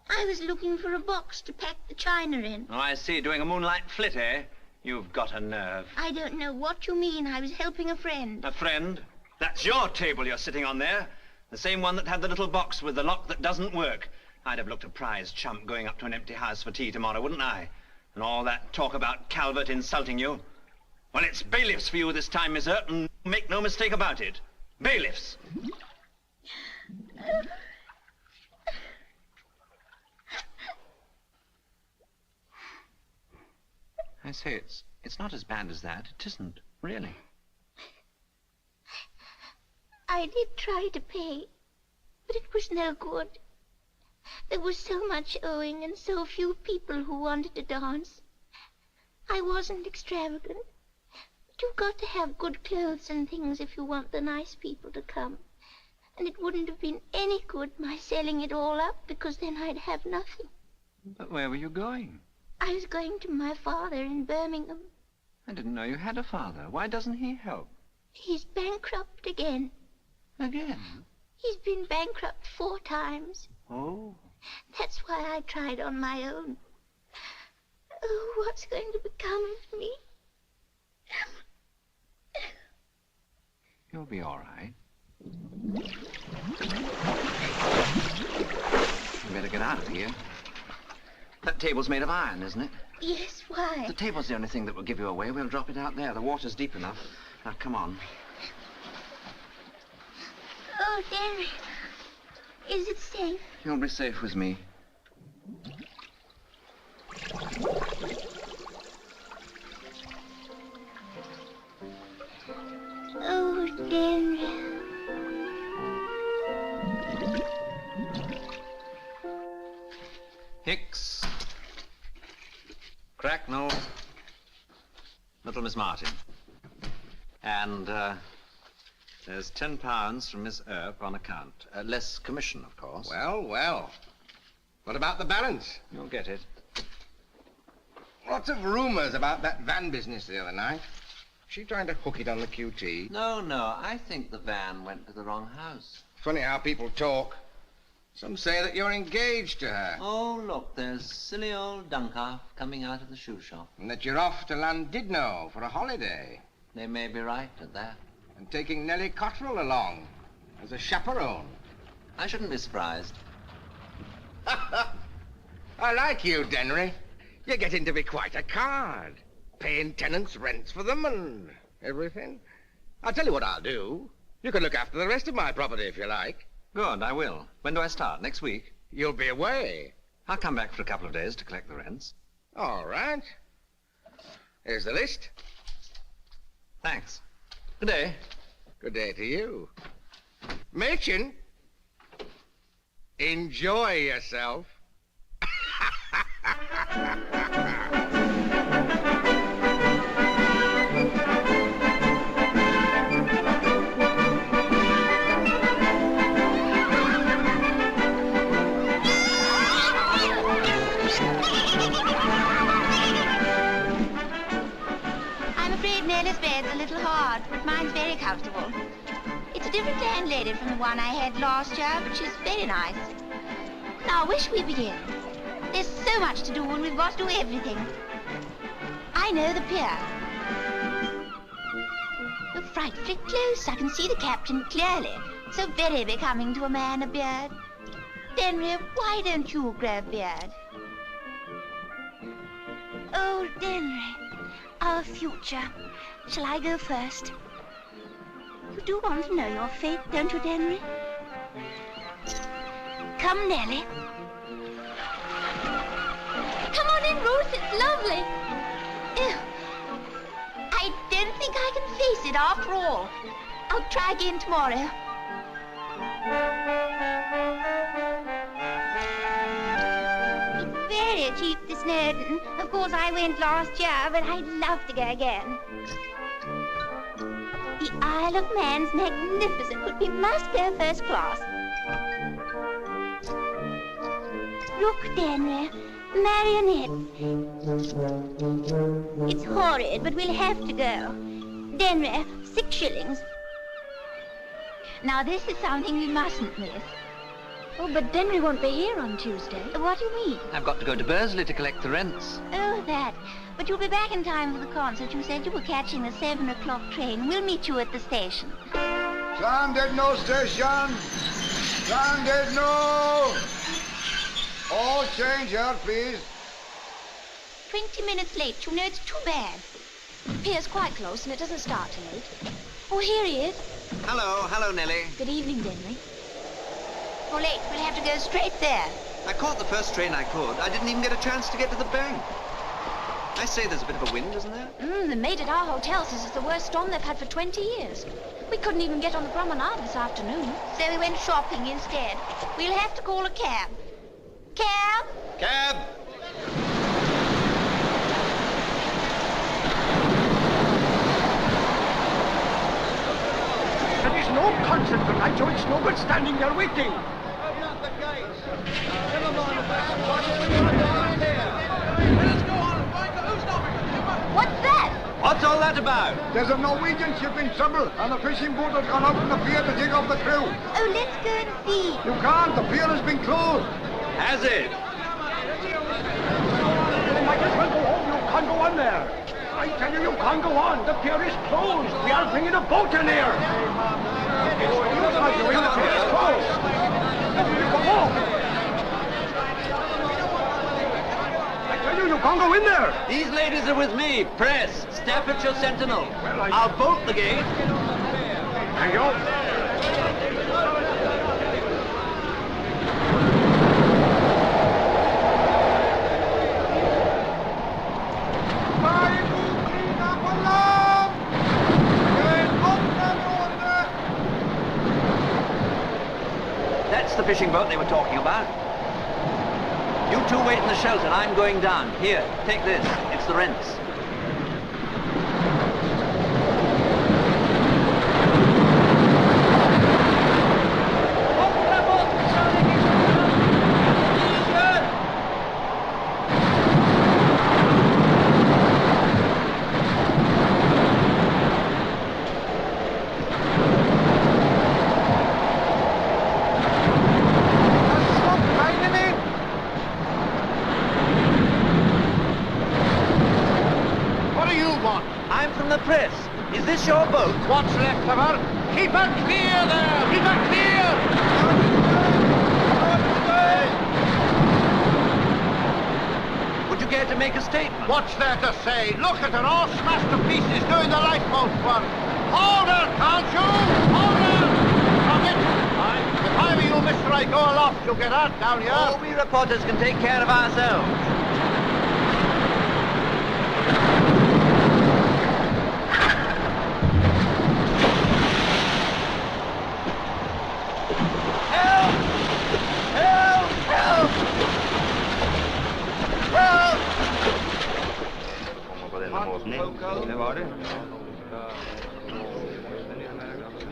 Speaker 9: I was looking for a box to pack the china in.
Speaker 5: Oh, I see. Doing a moonlight flit, eh? You've got a nerve.
Speaker 9: I don't know what you mean. I was helping a friend.
Speaker 5: A friend? That's your table you're sitting on there. The same one that had the little box with the lock that doesn't work. I'd have looked a prize chump going up to an empty house for tea tomorrow, wouldn't I? And all that talk about Calvert insulting you. Well, it's bailiffs for you this time, Miss Earp, and make no mistake about it. Bailiffs. I say, it's not as bad as that. It isn't, really.
Speaker 9: I did try to pay, but it was no good. There was so much owing and so few people who wanted to dance. I wasn't extravagant, but you've got to have good clothes and things if you want the nice people to come. And it wouldn't have been any good my selling it all up, because then I'd have nothing.
Speaker 5: But where were you going?
Speaker 9: I was going to my father in Birmingham.
Speaker 5: I didn't know you had a father. Why doesn't he help?
Speaker 9: He's bankrupt again.
Speaker 5: Again?
Speaker 9: He's been bankrupt 4 times.
Speaker 5: Oh.
Speaker 9: That's why I tried on my own. Oh, what's going to become of me?
Speaker 5: You'll be all right. You better get out of here. That table's made of iron, isn't it?
Speaker 9: Yes, why?
Speaker 5: The table's the only thing that will give you away. We'll drop it out there. The water's deep enough. Now, come on.
Speaker 9: Oh, Denry. Is it safe?
Speaker 5: You'll be safe with me.
Speaker 9: Oh, Denry.
Speaker 5: Hicks. Cracknell. Little Miss Martin. And, there's £10 from Miss Earp on account. Less commission, of course.
Speaker 17: Well, well. What about the balance?
Speaker 5: You'll get it.
Speaker 17: Lots of rumors about that van business the other night. She trying to hook it on the QT.
Speaker 5: No, I think the van went to the wrong house.
Speaker 17: Funny how people talk. Some say that you're engaged to her.
Speaker 5: Oh, look, there's silly old Duncalf coming out of the shoe shop.
Speaker 17: And that you're off to Llandudno for a holiday.
Speaker 5: They may be right at that.
Speaker 17: And taking Nellie Cotterill along as a chaperone.
Speaker 5: I shouldn't be surprised.
Speaker 17: I like you, Denry. You're getting to be quite a card. Paying tenants' rents for them and everything. I'll tell you what I'll do. You can look after the rest of my property if you like.
Speaker 5: Good, I will. When do I start? Next week?
Speaker 17: You'll be away.
Speaker 5: I'll come back for a couple of days to collect the rents.
Speaker 17: All right. Here's the list.
Speaker 5: Thanks. Good day.
Speaker 17: Good day to you. Machin, enjoy yourself.
Speaker 9: little hard, but mine's very comfortable. It's a different landlady from the one I had last year, but she's very nice. Now, where should we begin? There's so much to do, and we've got to do everything. I know the pier. Look frightfully close. I can see the captain clearly. So very becoming to a man of beard. Denry, why don't you grow a beard? Oh, Denry, our future. Shall I go first? You do want to know your fate, don't you, Denry? Come, Nellie. Come on in, Ruth. It's lovely. Ew. I don't think I can face it after all. I'll try again tomorrow. It's very cheap, this Snowdon. Of course, I went last year, but I'd love to go again. The Isle of Man's magnificent, but we must go first class. Look, Denry, marionettes. It's horrid, but we'll have to go. Denry, 6 shillings. Now, this is something we mustn't miss. Oh, but Denry won't be here on Tuesday. What do you mean?
Speaker 5: I've got to go to Bursley to collect the rents.
Speaker 9: Oh, that. But you'll be back in time for the concert. You said you were catching the 7 o'clock train. We'll meet you at the station.
Speaker 3: Landed no station. Landed no. All change here, please.
Speaker 9: 20 minutes late. You know, it's too bad.
Speaker 6: The pier's quite close and it doesn't start till 8. Oh, here he is.
Speaker 5: Hello, Nellie.
Speaker 6: Good evening, Denry.
Speaker 9: You're late. We'll have to go straight there.
Speaker 5: I caught the first train I could. I didn't even get a chance to get to the bank. I say there's a bit of a wind, isn't there?
Speaker 6: The maid at our hotel says it's the worst storm they've had for 20 years. We couldn't even get on the promenade this afternoon.
Speaker 9: So we went shopping instead. We'll have to call a cab. Cab?
Speaker 5: Cab!
Speaker 17: There is no concert tonight, so it's no good standing there waiting.
Speaker 12: Open up the gates. Never mind about what's Let us go on and find out who's stopping us.
Speaker 9: What's that?
Speaker 5: What's all that about?
Speaker 3: There's a Norwegian ship in trouble, and the fishing boat has gone out on the pier to dig up the crew.
Speaker 9: Oh, let's go and see.
Speaker 3: You can't. The pier has been closed.
Speaker 5: Has it?
Speaker 17: You might as well go home. You can't go on there. I tell you, you can't go on. The pier is closed. We are bringing a boat in here. The pier is closed. Come on. I tell you, you can't go in there.
Speaker 5: These ladies are with me. Press. Staffordshire Sentinel. Well, I'll bolt the gate.
Speaker 17: Thank you.
Speaker 5: That's the fishing boat they were talking about. You two wait in the shelter and I'm going down. Here, take this. It's the rents. Is this your boat?
Speaker 17: What's left of her? Keep her clear there! Keep her clear!
Speaker 5: Would you care to make a statement?
Speaker 17: What's there to say? Look at her, all smashed to pieces, doing the lifeboat work. Hold her, can't you? Hold her! Stop it! If I were you, mister, I'd go aloft. You'll get hurt down here.
Speaker 5: Oh, we reporters can take care of ourselves.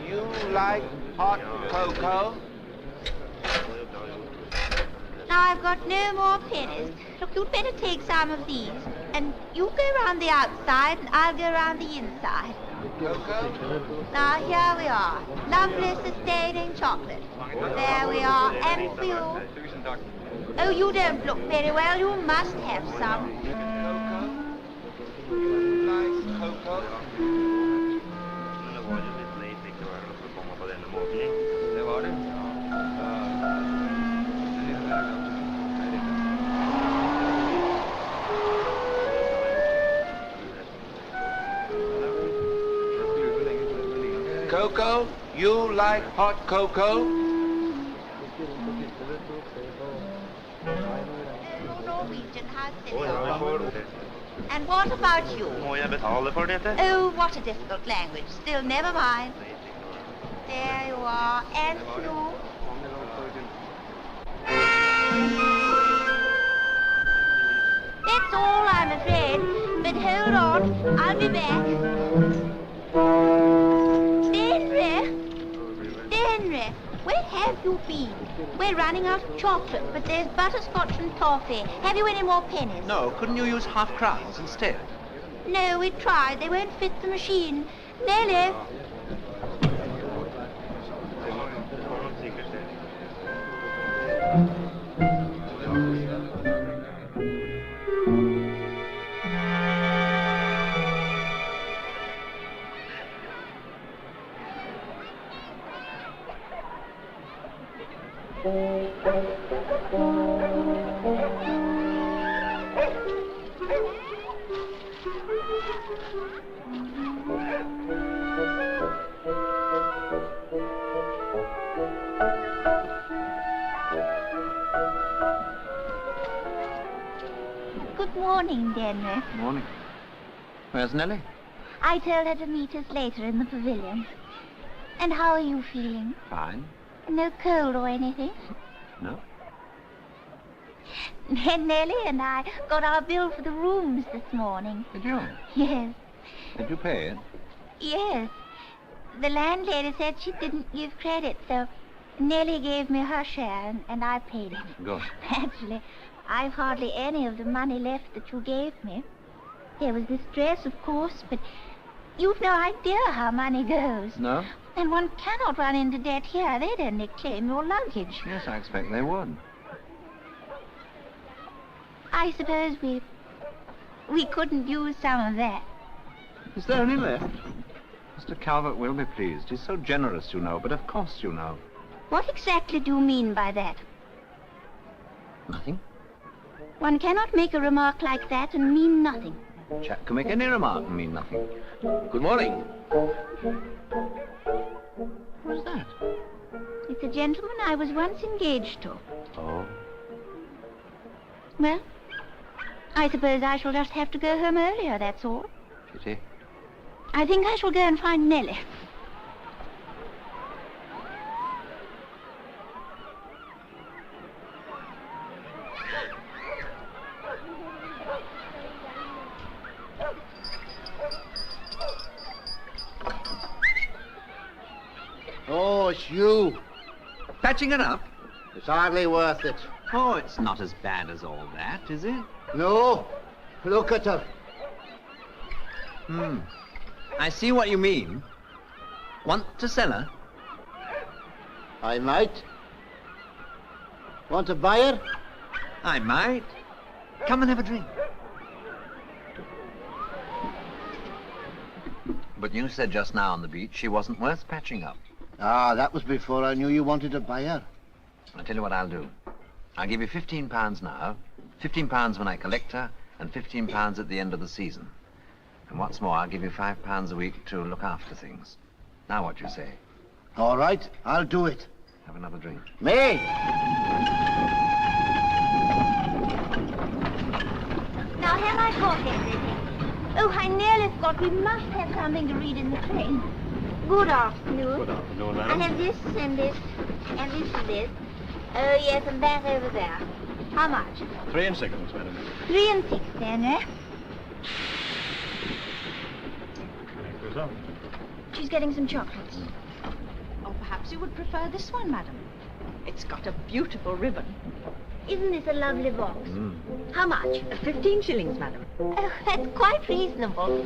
Speaker 12: You like hot cocoa?
Speaker 9: Now I've got no more pennies. Look, you'd better take some of these. And you go round the outside and I'll go round the inside. Now, here we are. Lovely sustaining chocolate. There we are. And for you. Oh, you don't look very well. You must have some.
Speaker 1: Cocoa? You like hot cocoa?
Speaker 9: Norwegian, how silly of you. And what about you? Oh, what a difficult language. Still, never mind. There you are. And you. That's all, I'm afraid. But hold on. I'll be back. Denry, where have you been? We're running out of chocolate, but there's butterscotch and toffee. Have you any more pennies?
Speaker 5: No, couldn't you use half-crowns instead?
Speaker 9: No, we tried. They won't fit the machine. Nellie. Good morning, Denry.
Speaker 5: Morning. Where's Nellie?
Speaker 9: I told her to meet us later in the pavilion. And how are you feeling?
Speaker 5: Fine.
Speaker 9: No cold or anything?
Speaker 5: No?
Speaker 9: Nellie and I got our bill for the rooms this morning.
Speaker 5: Did you?
Speaker 9: Yes.
Speaker 5: Did you pay it?
Speaker 9: Yes. The landlady said she didn't give credit, so Nellie gave me her share and I paid it.
Speaker 5: Good.
Speaker 9: Actually, I've hardly any of the money left that you gave me. There was this dress, of course, but you've no idea how money goes.
Speaker 5: No?
Speaker 9: And one cannot run into debt here. They'd only claim your luggage.
Speaker 5: Yes, I expect they would.
Speaker 9: I suppose we couldn't use some of that.
Speaker 5: Is there any left? Mr. Calvert will be pleased. He's so generous, you know, but of course you know.
Speaker 9: What exactly do you mean by that?
Speaker 5: Nothing.
Speaker 9: One cannot make a remark like that and mean nothing.
Speaker 5: A chap can make any remark and mean nothing. Good morning. Who's that?
Speaker 9: It's a gentleman I was once engaged to.
Speaker 5: Oh?
Speaker 9: Well, I suppose I shall just have to go home earlier, that's all.
Speaker 5: Pity.
Speaker 9: I think I shall go and find Nellie.
Speaker 19: Oh, it's you.
Speaker 5: Patching it up?
Speaker 19: It's hardly worth it.
Speaker 5: Oh, it's not as bad as all that, is it?
Speaker 19: No. Look at her.
Speaker 5: I see what you mean. Want to sell her?
Speaker 19: I might. Want to buy her?
Speaker 5: I might. Come and have a drink. But you said just now on the beach she wasn't worth patching up.
Speaker 19: Ah, that was before I knew you wanted to buy her.
Speaker 5: I'll tell you what I'll do. I'll give you £15 now, £15 when I collect her, and £15 at the end of the season. And what's more, I'll give you £5 a week to look after things. Now what do you say?
Speaker 19: All right, I'll do it.
Speaker 5: Have another drink.
Speaker 19: Me!
Speaker 9: Now, have I got everything? Oh, I nearly forgot. We must have something to read in the train. Good afternoon.
Speaker 13: Good afternoon, madam.
Speaker 9: I have this and this and this and this. Oh, yes, and that over there. How much?
Speaker 13: 3 and 6, madam.
Speaker 9: 3 and 6, then, eh?
Speaker 6: She's getting some chocolates. Or perhaps you would prefer this one, madam. It's got a beautiful ribbon.
Speaker 9: Isn't this a lovely box? How much?
Speaker 6: 15 shillings, madam.
Speaker 9: Oh, that's quite reasonable.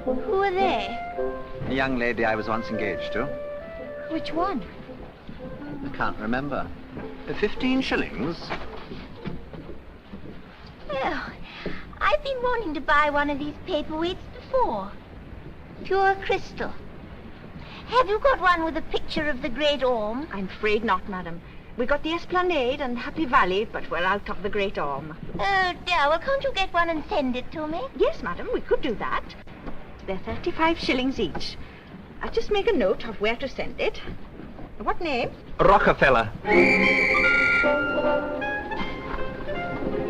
Speaker 9: Who are they?
Speaker 5: A young lady I was once engaged to.
Speaker 9: Which one?
Speaker 5: I can't remember. 15 shillings?
Speaker 9: Well, I've been wanting to buy one of these paperweights before. Pure crystal. Have you got one with a picture of the Great Orme?
Speaker 6: I'm afraid not, madam. We got the Esplanade and Happy Valley, but we're out of the Great Orme.
Speaker 9: Oh, dear. Well, can't you get one and send it to me?
Speaker 6: Yes, madam, we could do that. They're 35 shillings each. I'll just make a note of where to send it. What name?
Speaker 4: Rockefeller.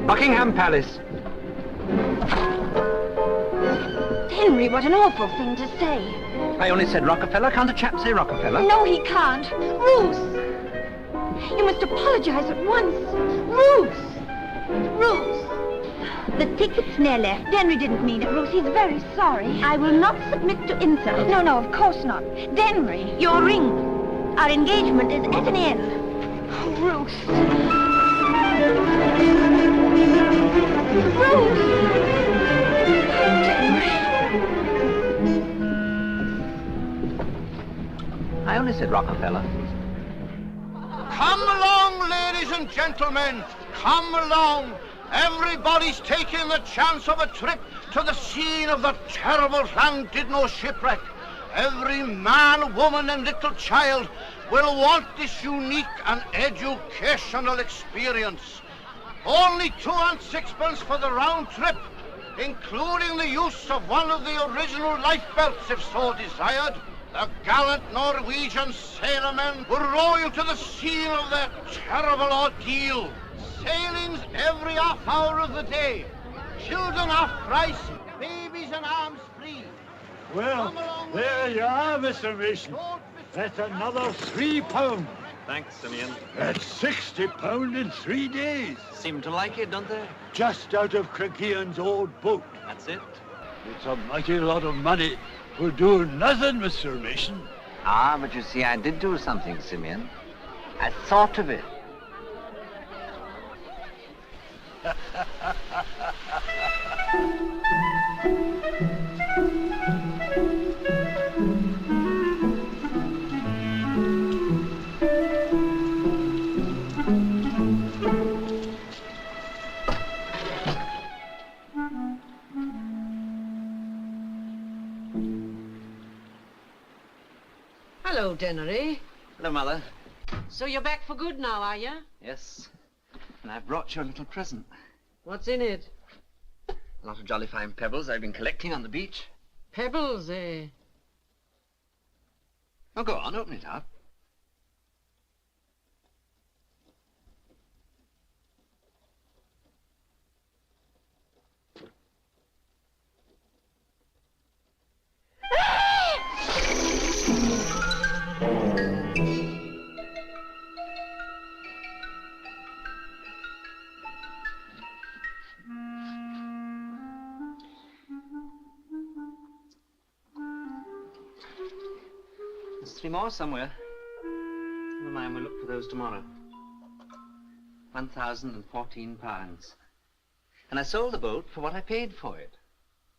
Speaker 4: Buckingham Palace.
Speaker 6: Henry, what an awful thing to say.
Speaker 4: I only said Rockefeller. Can't a chap say Rockefeller?
Speaker 6: No, he can't. Ruth! You must apologize at once. Ruth! Ruth! The ticket's near left. Denry didn't mean it, Ruth. He's very sorry. I will not submit to insult. No, no, of course not. Denry, your ring. Our engagement is at an end. Oh, Ruth. Ruth! Denry.
Speaker 4: I only said Rockefeller.
Speaker 19: Come along, ladies and gentlemen. Come along. Everybody's taking the chance of a trip to the scene of the terrible Llandudno shipwreck. Every man, woman and little child will want this unique and educational experience. Only 2 and 6pence for the round trip, including the use of one of the original lifebelts if so desired. The gallant Norwegian sailormen will row you to the scene of their terrible ordeal. Sailings every half hour of the day. Children half price, babies and arms free.
Speaker 20: Well, there you are, Mr. Mason. That's another £3.
Speaker 11: Thanks, Simeon.
Speaker 20: That's £60 in 3 days.
Speaker 11: Seem to like it, don't they?
Speaker 20: Just out of Craighean's old boat.
Speaker 11: That's it.
Speaker 20: It's a mighty lot of money for doing nothing, Mr. Mason.
Speaker 5: Ah, but you see, I did do something, Simeon. I thought of it.
Speaker 21: Hello, Denry.
Speaker 5: Hello, Mother.
Speaker 21: So you're back for good now, are you?
Speaker 5: Yes. And I've brought you a little present.
Speaker 21: What's in it?
Speaker 5: A lot of jolly fine pebbles I've been collecting on the beach.
Speaker 21: Pebbles, eh?
Speaker 5: Oh, go on, open it up. There's 3 more somewhere. Never mind, we'll look for those tomorrow. £1,014. And I sold the boat for what I paid for it.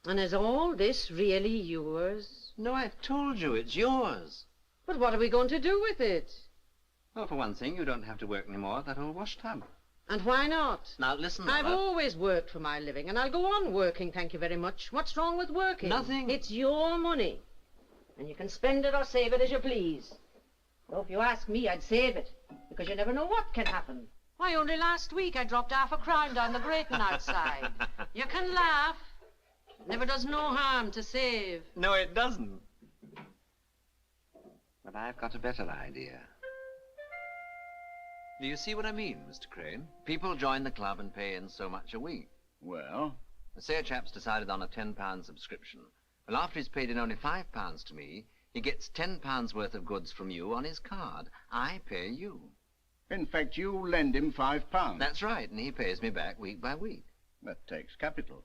Speaker 21: And is all this really yours?
Speaker 5: No, I've told you it's yours.
Speaker 21: But what are we going to do with it?
Speaker 5: Well, for one thing, you don't have to work anymore at that old wash tub.
Speaker 21: And why not?
Speaker 5: Now, listen,
Speaker 21: I've
Speaker 5: Mother.
Speaker 21: always worked for my living, and I'll go on working, thank you very much. What's wrong with working?
Speaker 5: Nothing.
Speaker 21: It's your money. And you can spend it or save it as you please. Though if you ask me, I'd save it, because you never know what can happen. Why, only last week I dropped half a crown down the grating outside. You can laugh. It never does no harm to save.
Speaker 5: No, it doesn't. But I've got a better idea. Do you see what I mean, Mr. Crane? People join the club and pay in so much a week.
Speaker 20: Well?
Speaker 5: Say a chap's decided on a £10 subscription. Well, after he's paid in only £5 to me, he gets £10 worth of goods from you on his card. I pay you.
Speaker 22: In fact, you lend him £5.
Speaker 5: That's right, and he pays me back week by week.
Speaker 22: That takes capital.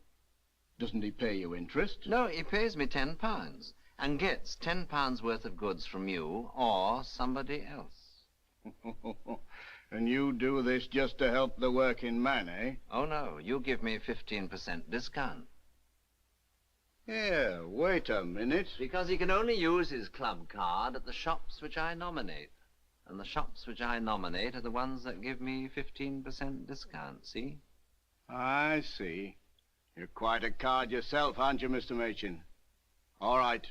Speaker 22: Doesn't he pay you interest?
Speaker 5: No, he pays me £10 and gets £10 worth of goods from you or somebody else.
Speaker 22: And you do this just to help the working man, eh?
Speaker 5: Oh, no, you give me 15% discount.
Speaker 22: Yeah, wait a minute.
Speaker 5: Because he can only use his club card at the shops which I nominate. And the shops which I nominate are the ones that give me 15% discount, see?
Speaker 22: I see. You're quite a card yourself, aren't you, Mr. Machin? All right.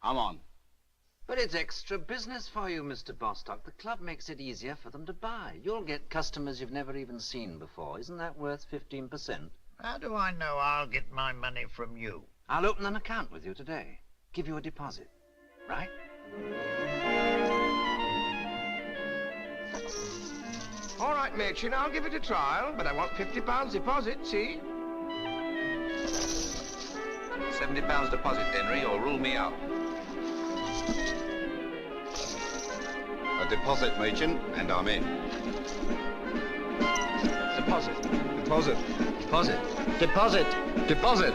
Speaker 22: I'm on.
Speaker 5: But it's extra business for you, Mr. Bostock. The club makes it easier for them to buy. You'll get customers you've never even seen before. Isn't that worth 15%?
Speaker 2: How do I know I'll get my money from you?
Speaker 5: I'll open an account with you today. Give you a deposit, right?
Speaker 17: All right, Machin, I'll give it a trial, but I want £50 deposit, see?
Speaker 14: £70 deposit, Denry, or rule me out. A deposit, Machin, and I'm in.
Speaker 5: Deposit.
Speaker 14: Deposit.
Speaker 5: Deposit.
Speaker 17: Deposit.
Speaker 14: Deposit.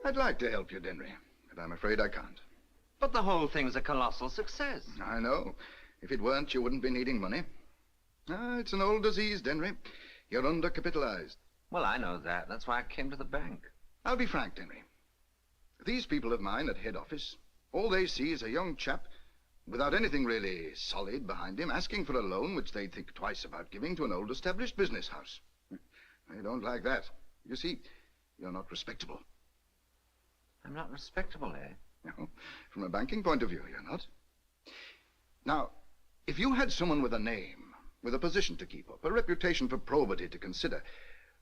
Speaker 23: I'd like to help you, Denry, but I'm afraid I can't.
Speaker 5: But the whole thing's a colossal success.
Speaker 23: I know. If it weren't, you wouldn't be needing money. It's an old disease, Denry. You're undercapitalized.
Speaker 5: Well, I know that. That's why I came to the bank.
Speaker 23: I'll be frank, Denry. These people of mine at head office, all they see is a young chap without anything really solid behind him, asking for a loan which they'd think twice about giving to an old established business house. They don't like that. You see, you're not respectable.
Speaker 5: I'm not respectable, eh?
Speaker 23: No, from a banking point of view, you're not. Now, if you had someone with a name, with a position to keep up, a reputation for probity to consider,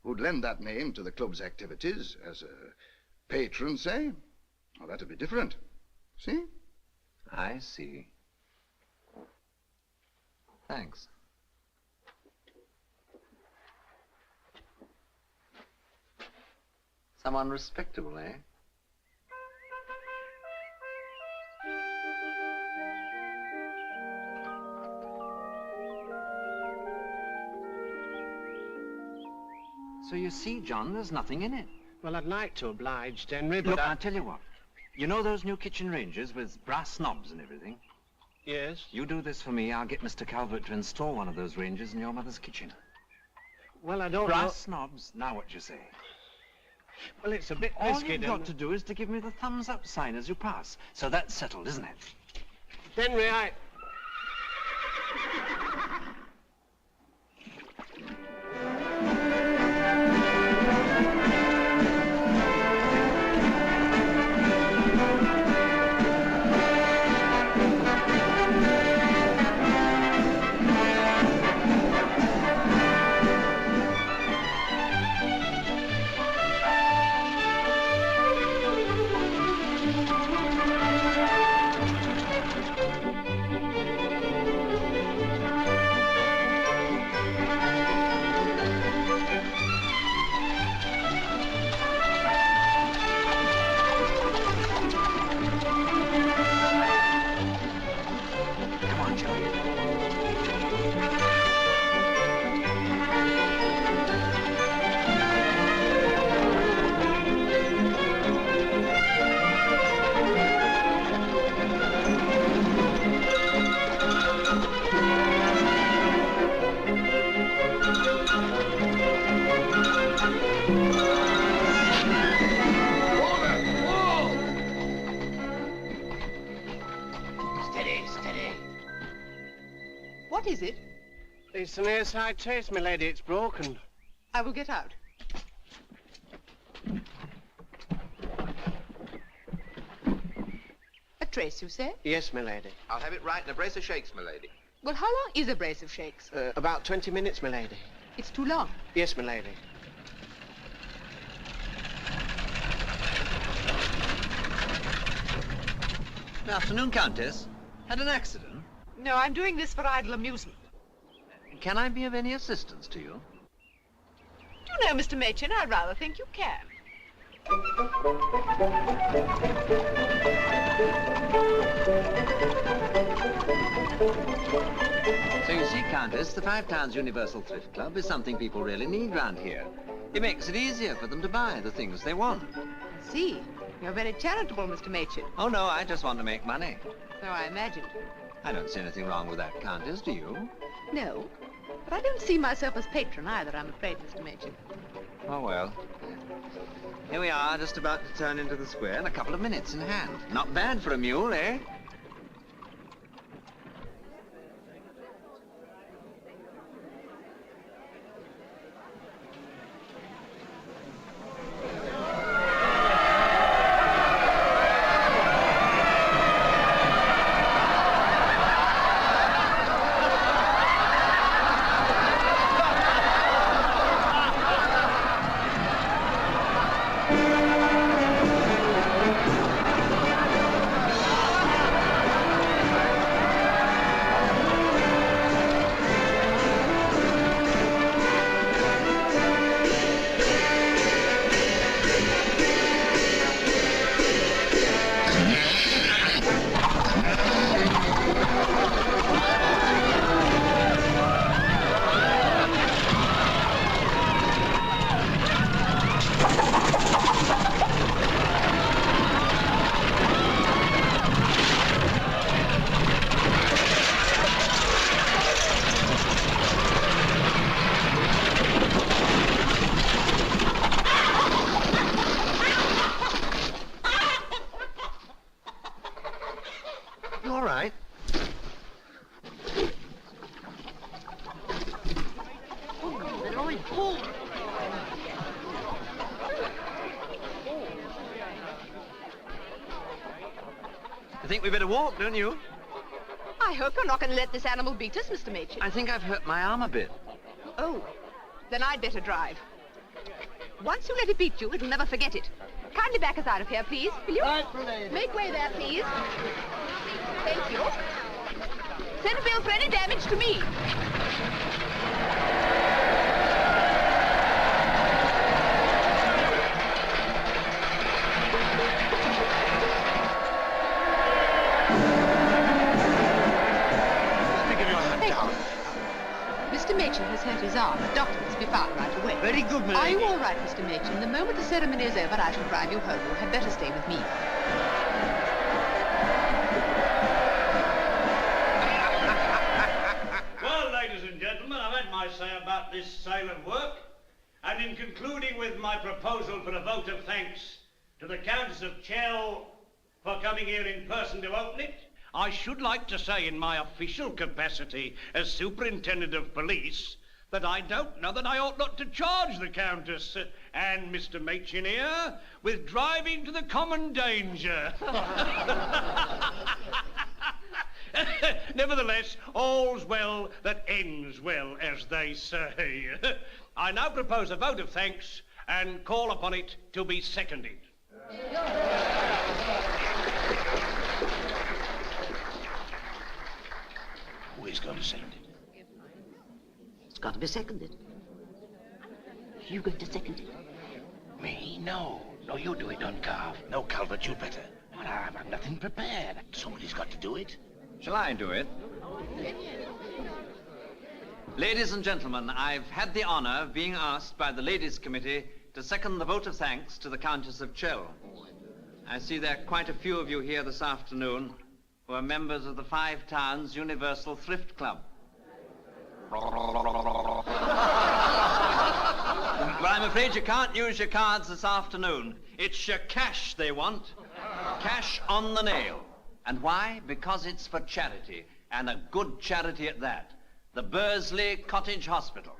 Speaker 23: who'd lend that name to the club's activities as a patron, say, well, that'd be different. See?
Speaker 5: I see. Thanks. Someone respectable, eh? So you see, John, there's nothing in it.
Speaker 7: Well, I'd like to oblige, Denry, but
Speaker 5: Look, I'll tell you what. You know those new kitchen ranges with brass knobs and everything?
Speaker 7: Yes?
Speaker 5: You do this for me, I'll get Mr. Calvert to install one of those ranges in your mother's kitchen.
Speaker 7: Well, I don't
Speaker 5: Brass knobs, now what you say?
Speaker 7: Well, it's a bit
Speaker 5: All
Speaker 7: risky,
Speaker 5: you've got to do is to give me the thumbs up sign as you pass. So that's settled, isn't it?
Speaker 7: Denry,
Speaker 15: What is it?
Speaker 7: It's an airside trace, my lady. It's broken.
Speaker 15: I will get out. A trace, you say?
Speaker 7: Yes, my lady.
Speaker 17: I'll have it right in a brace of shakes, my lady.
Speaker 15: Well, how long is a brace of shakes?
Speaker 7: About 20 minutes, my lady.
Speaker 15: It's too long.
Speaker 7: Yes, my lady.
Speaker 5: Good afternoon, Countess. Had an accident?
Speaker 15: No, I'm doing this for idle amusement.
Speaker 5: Can I be of any assistance to you?
Speaker 15: Do you know, Mr. Machin, I rather think you can.
Speaker 5: So you see, Countess, the Five Towns Universal Thrift Club is something people really need round here. It makes it easier for them to buy the things they want.
Speaker 15: I see. You're very charitable, Mr. Machin.
Speaker 5: Oh, no, I just want to make money.
Speaker 15: So I imagined.
Speaker 5: I don't see anything wrong with that, Countess, do you?
Speaker 15: No, but I don't see myself as patron either, I'm afraid, Mr. Machin.
Speaker 5: Oh, well. Here we are, just about to turn into the square, and a couple of minutes in hand. Not bad for a mule, eh? I think we better walk, don't you?
Speaker 15: I hope you're not going to let this animal beat us, Mr. Machin.
Speaker 5: I think I've hurt my arm a bit.
Speaker 15: Oh, then I'd better drive. Once you let it beat you, it'll never forget it. Kindly back us out of here, please, will you?
Speaker 12: Right, lady.
Speaker 15: Make way there, please. Thank you. Send a bill for any damage to me. Mr. Machin has hurt his arm. A doctor must be found right away.
Speaker 12: Very good, my
Speaker 15: Are
Speaker 12: lady.
Speaker 15: you all right, Mr. Machin? The moment the ceremony is over, I shall drive you home. You had better stay with me.
Speaker 20: Well, ladies and gentlemen, I've had my say about this sale of work, and in concluding with my proposal for a vote of thanks to the Countess of Chell for coming here in person to open it, I should like to say in my official capacity as Superintendent of Police that I don't know that I ought not to charge the Countess and Mr. Machin here with driving to the common danger. Nevertheless, all's well that ends well, as they say. I now propose a vote of thanks and call upon it to be seconded.
Speaker 2: Who is going to second it?
Speaker 21: It's got to be seconded. You going to second it?
Speaker 2: Me? No. No, you do it, Duncalf. No, Calvert, you'd better. Well, I've nothing prepared. Somebody's got to do it.
Speaker 5: Shall I do it? Ladies and gentlemen, I've had the honor of being asked by the Ladies' Committee to second the vote of thanks to the Countess of Chell. I see there are quite a few of you here this afternoon who are members of the Five Towns Universal Thrift Club. Well, I'm afraid you can't use your cards this afternoon. It's your cash they want. Cash on the nail. And why? Because it's for charity, and a good charity at that. The Bursley Cottage Hospital.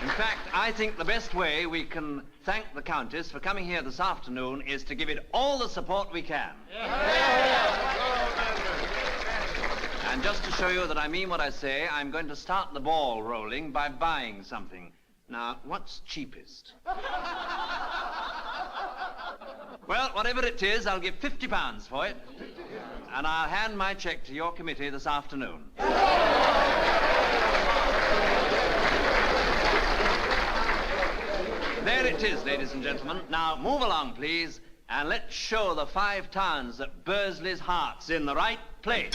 Speaker 5: In fact, I think the best way we can thank the Countess for coming here this afternoon is to give it all the support we can. And just to show you that I mean what I say, I'm going to start the ball rolling by buying something. Now, what's cheapest? Well, whatever it is, I'll give £50 for it. And I'll hand my cheque to your committee this afternoon. There it is, ladies and gentlemen. Now, move along, please, and let's show the Five Towns that Bursley's heart's in the right place.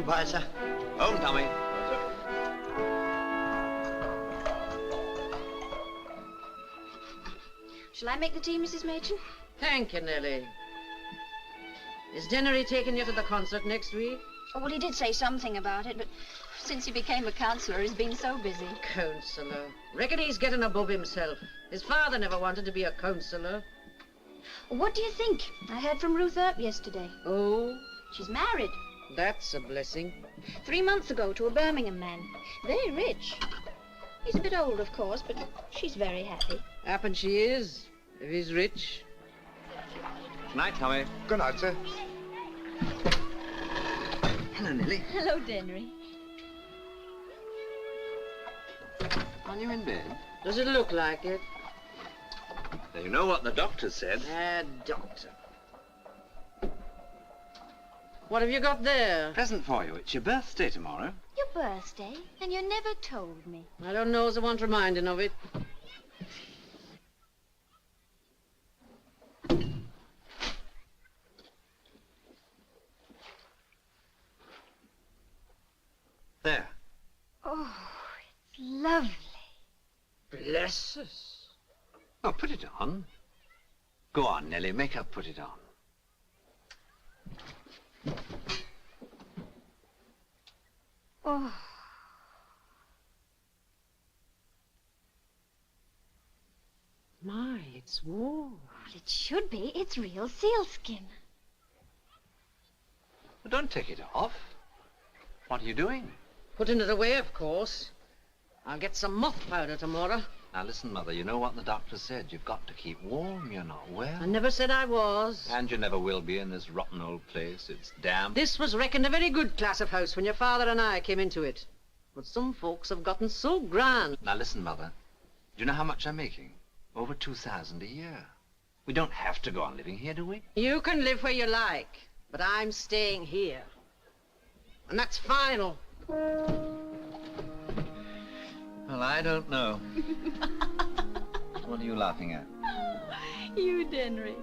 Speaker 7: Goodbye, sir.
Speaker 5: Home, Tommy.
Speaker 18: Shall I make the tea, Mrs. Machin?
Speaker 21: Thank you, Nellie. Is Denry taking you to the concert next week?
Speaker 18: Oh, well, he did say something about it, but since he became a councillor, he's been so busy.
Speaker 21: Councillor? Reckon he's getting above himself. His father never wanted to be a councillor.
Speaker 18: What do you think? I heard from Ruth Earp yesterday.
Speaker 21: Oh?
Speaker 18: She's married.
Speaker 21: That's a blessing.
Speaker 18: 3 months ago to a Birmingham man. Very rich. He's a bit old, of course, but she's very happy.
Speaker 21: Happen she is, if he's rich.
Speaker 5: Good night, Tommy.
Speaker 23: Good night, sir.
Speaker 5: Hello, Nellie.
Speaker 18: Hello, Denry.
Speaker 5: Are you in bed?
Speaker 21: Does it look like it?
Speaker 5: Now, you know what the doctor said.
Speaker 21: Doctor. What have you got there?
Speaker 5: Present for you. It's your birthday tomorrow.
Speaker 18: Your birthday? And you never told me.
Speaker 21: I don't know as I want reminding of it.
Speaker 5: There.
Speaker 18: Oh, it's lovely.
Speaker 21: Bless us.
Speaker 5: Oh, put it on. Go on, Nellie. Make her put it on.
Speaker 18: Oh.
Speaker 21: My, it's warm.
Speaker 18: Well, it should be. It's real sealskin.
Speaker 5: Well, don't take it off. What are you doing?
Speaker 21: Putting it away, of course. I'll get some moth powder tomorrow.
Speaker 5: Now, listen, Mother, you know what the doctor said. You've got to keep warm. You're not well.
Speaker 21: I never said I was.
Speaker 5: And you never will be in this rotten old place. It's damp.
Speaker 21: This was reckoned a very good class of house when your father and I came into it. But some folks have gotten so grand.
Speaker 5: Now, listen, Mother. Do you know how much I'm making? Over 2,000 a year. We don't have to go on living here, do we?
Speaker 21: You can live where you like, but I'm staying here. And that's final.
Speaker 5: Well, I don't know. What are you laughing at?
Speaker 18: You, Denry.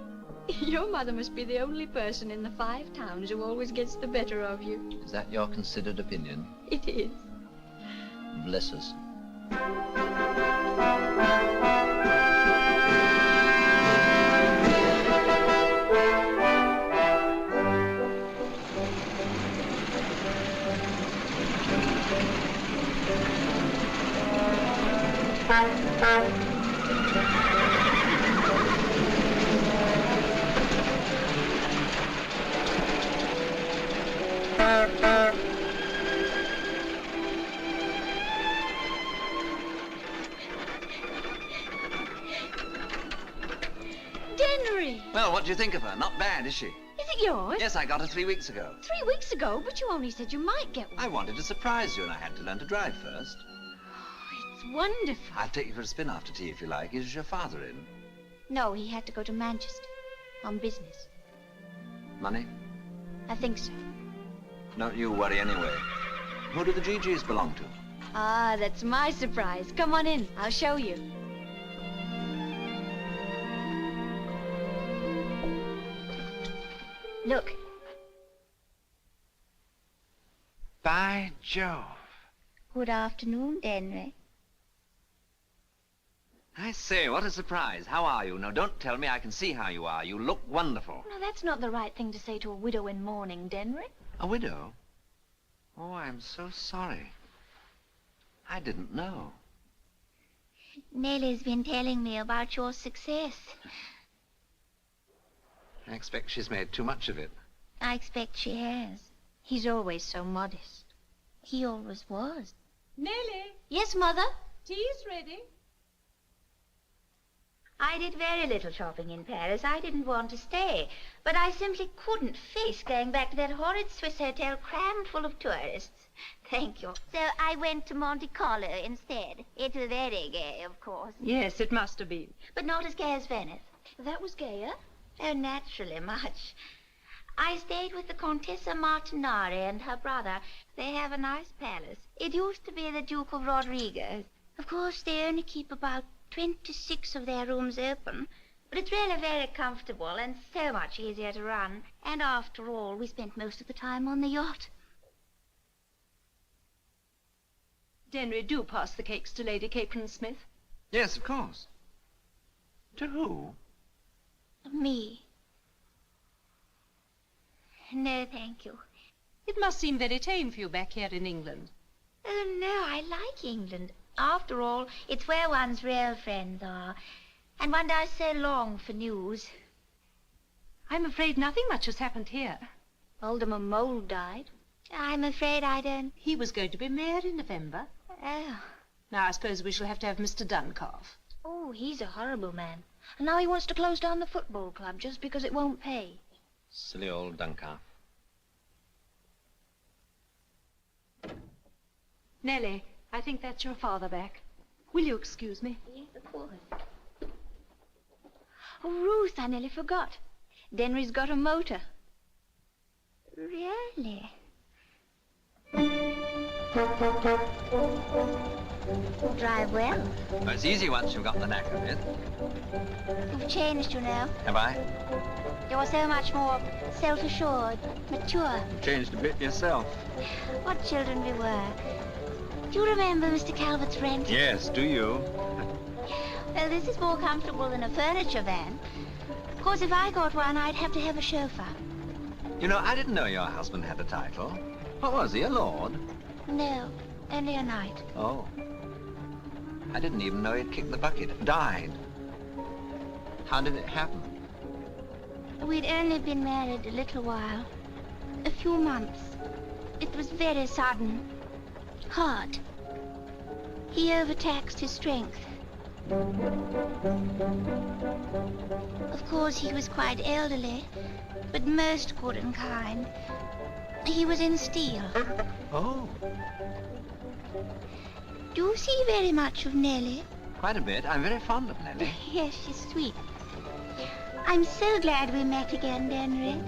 Speaker 18: Your mother must be the only person in the 5 towns who always gets the better of you.
Speaker 5: Is that your considered opinion?
Speaker 18: It is.
Speaker 5: Bless us.
Speaker 18: Denry!
Speaker 5: Well, what do you think of her? Not bad, is she?
Speaker 18: Is it yours?
Speaker 5: Yes, I got her 3 weeks ago.
Speaker 18: 3 weeks ago, but you only said you might get one.
Speaker 5: I wanted to surprise you, and I had to learn to drive first.
Speaker 18: It's wonderful.
Speaker 5: I'll take you for a spin after tea if you like. Is your father in?
Speaker 18: No, he had to go to Manchester on business.
Speaker 5: Money?
Speaker 18: I think so.
Speaker 5: Don't you worry anyway. Who do the GGs belong to?
Speaker 18: Ah, that's my surprise. Come on in. I'll show you. Look.
Speaker 5: By Jove.
Speaker 9: Good afternoon, Denry.
Speaker 5: I say, what a surprise. How are you? Now, don't tell me. I can see how you are. You look wonderful.
Speaker 18: No, that's not the right thing to say to a widow in mourning, Denry.
Speaker 5: A widow? Oh, I'm so sorry. I didn't know.
Speaker 9: Nellie's been telling me about your success.
Speaker 5: I expect she's made too much of it.
Speaker 9: I expect she has.
Speaker 18: He's always so modest.
Speaker 9: He always was.
Speaker 15: Nellie?
Speaker 18: Yes, Mother?
Speaker 15: Tea's ready.
Speaker 9: I did very little shopping in Paris. I didn't want to stay. But I simply couldn't face going back to that horrid Swiss hotel crammed full of tourists. Thank you. So I went to Monte Carlo instead. It was very gay, of course.
Speaker 15: Yes, it must have been.
Speaker 9: But not as gay as Venice.
Speaker 18: That was gayer.
Speaker 9: Oh, naturally much. I stayed with the Contessa Martinari and her brother. They have a nice palace. It used to be the Duke of Rodriguez. Of course, they only keep about 26 of their rooms open, but it's really very comfortable and so much easier to run. And after all, we spent most of the time on the yacht.
Speaker 8: Denry, do pass the cakes to Lady Capron Smith.
Speaker 5: Yes, of course. To who?
Speaker 9: Me. No, thank you.
Speaker 8: It must seem very tame for you back here in England.
Speaker 9: Oh, no, I like England. After all, it's where one's real friends are. And one does so long for news.
Speaker 8: I'm afraid nothing much has happened here.
Speaker 9: Alderman Mole died. I'm afraid I don't...
Speaker 8: He was going to be mayor in November.
Speaker 9: Oh.
Speaker 8: Now, I suppose we shall have to have Mr. Duncalf.
Speaker 9: Oh, he's a horrible man. And now he wants to close down the football club just because it won't pay.
Speaker 5: Silly old Duncalf.
Speaker 8: Nellie, I think that's your father back. Will you excuse me?
Speaker 9: Yes, of course. Oh, Ruth, I nearly forgot. Denry's got a motor. Really? Drive well.
Speaker 5: Well, it's easy once you've got the knack of it.
Speaker 9: You've changed, you know.
Speaker 5: Have I?
Speaker 9: You're so much more self-assured, mature.
Speaker 5: You've changed a bit yourself.
Speaker 9: What children we were. Do you remember Mr. Calvert's rent?
Speaker 5: Yes, do you?
Speaker 9: Well, this is more comfortable than a furniture van. Of course, if I got one, I'd have to have a chauffeur.
Speaker 5: You know, I didn't know your husband had a title. What was he, a lord?
Speaker 9: No, only a knight.
Speaker 5: Oh. I didn't even know he'd kicked the bucket. Died. How did it happen?
Speaker 9: We'd only been married a little while. A few months. It was very sudden. Hard. He overtaxed his strength. Of course, he was quite elderly, but most good and kind. He was in steel.
Speaker 5: Oh.
Speaker 9: Do you see very much of Nellie?
Speaker 5: Quite a bit. I'm very fond of Nellie.
Speaker 9: Yes, she's sweet. I'm so glad we met again, Denry.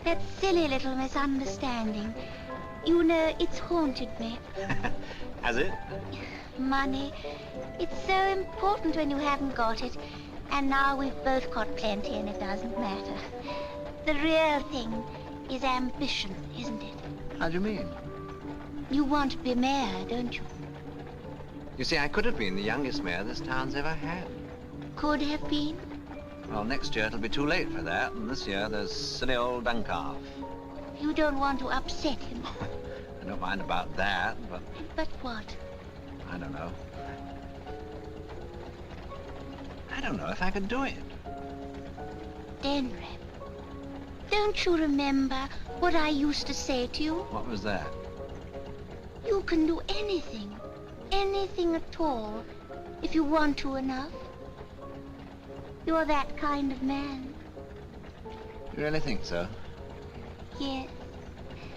Speaker 9: That silly little misunderstanding. You know, it's haunted me.
Speaker 5: Has it?
Speaker 9: Money. It's so important when you haven't got it. And now we've both got plenty and it doesn't matter. The real thing is ambition, isn't it?
Speaker 5: How do you mean?
Speaker 9: You want to be mayor, don't you?
Speaker 5: You see, I could have been the youngest mayor this town's ever had.
Speaker 9: Could have been?
Speaker 5: Well, next year it'll be too late for that, and this year there's silly old Duncalf.
Speaker 9: You don't want to upset him.
Speaker 5: I don't mind about that, but...
Speaker 9: But what?
Speaker 5: I don't know. I don't know if I could do it.
Speaker 9: Denry, don't you remember what I used to say to you?
Speaker 5: What was that?
Speaker 9: You can do anything. Anything at all, if you want to enough. You're that kind of man.
Speaker 5: You really think so?
Speaker 9: Yes.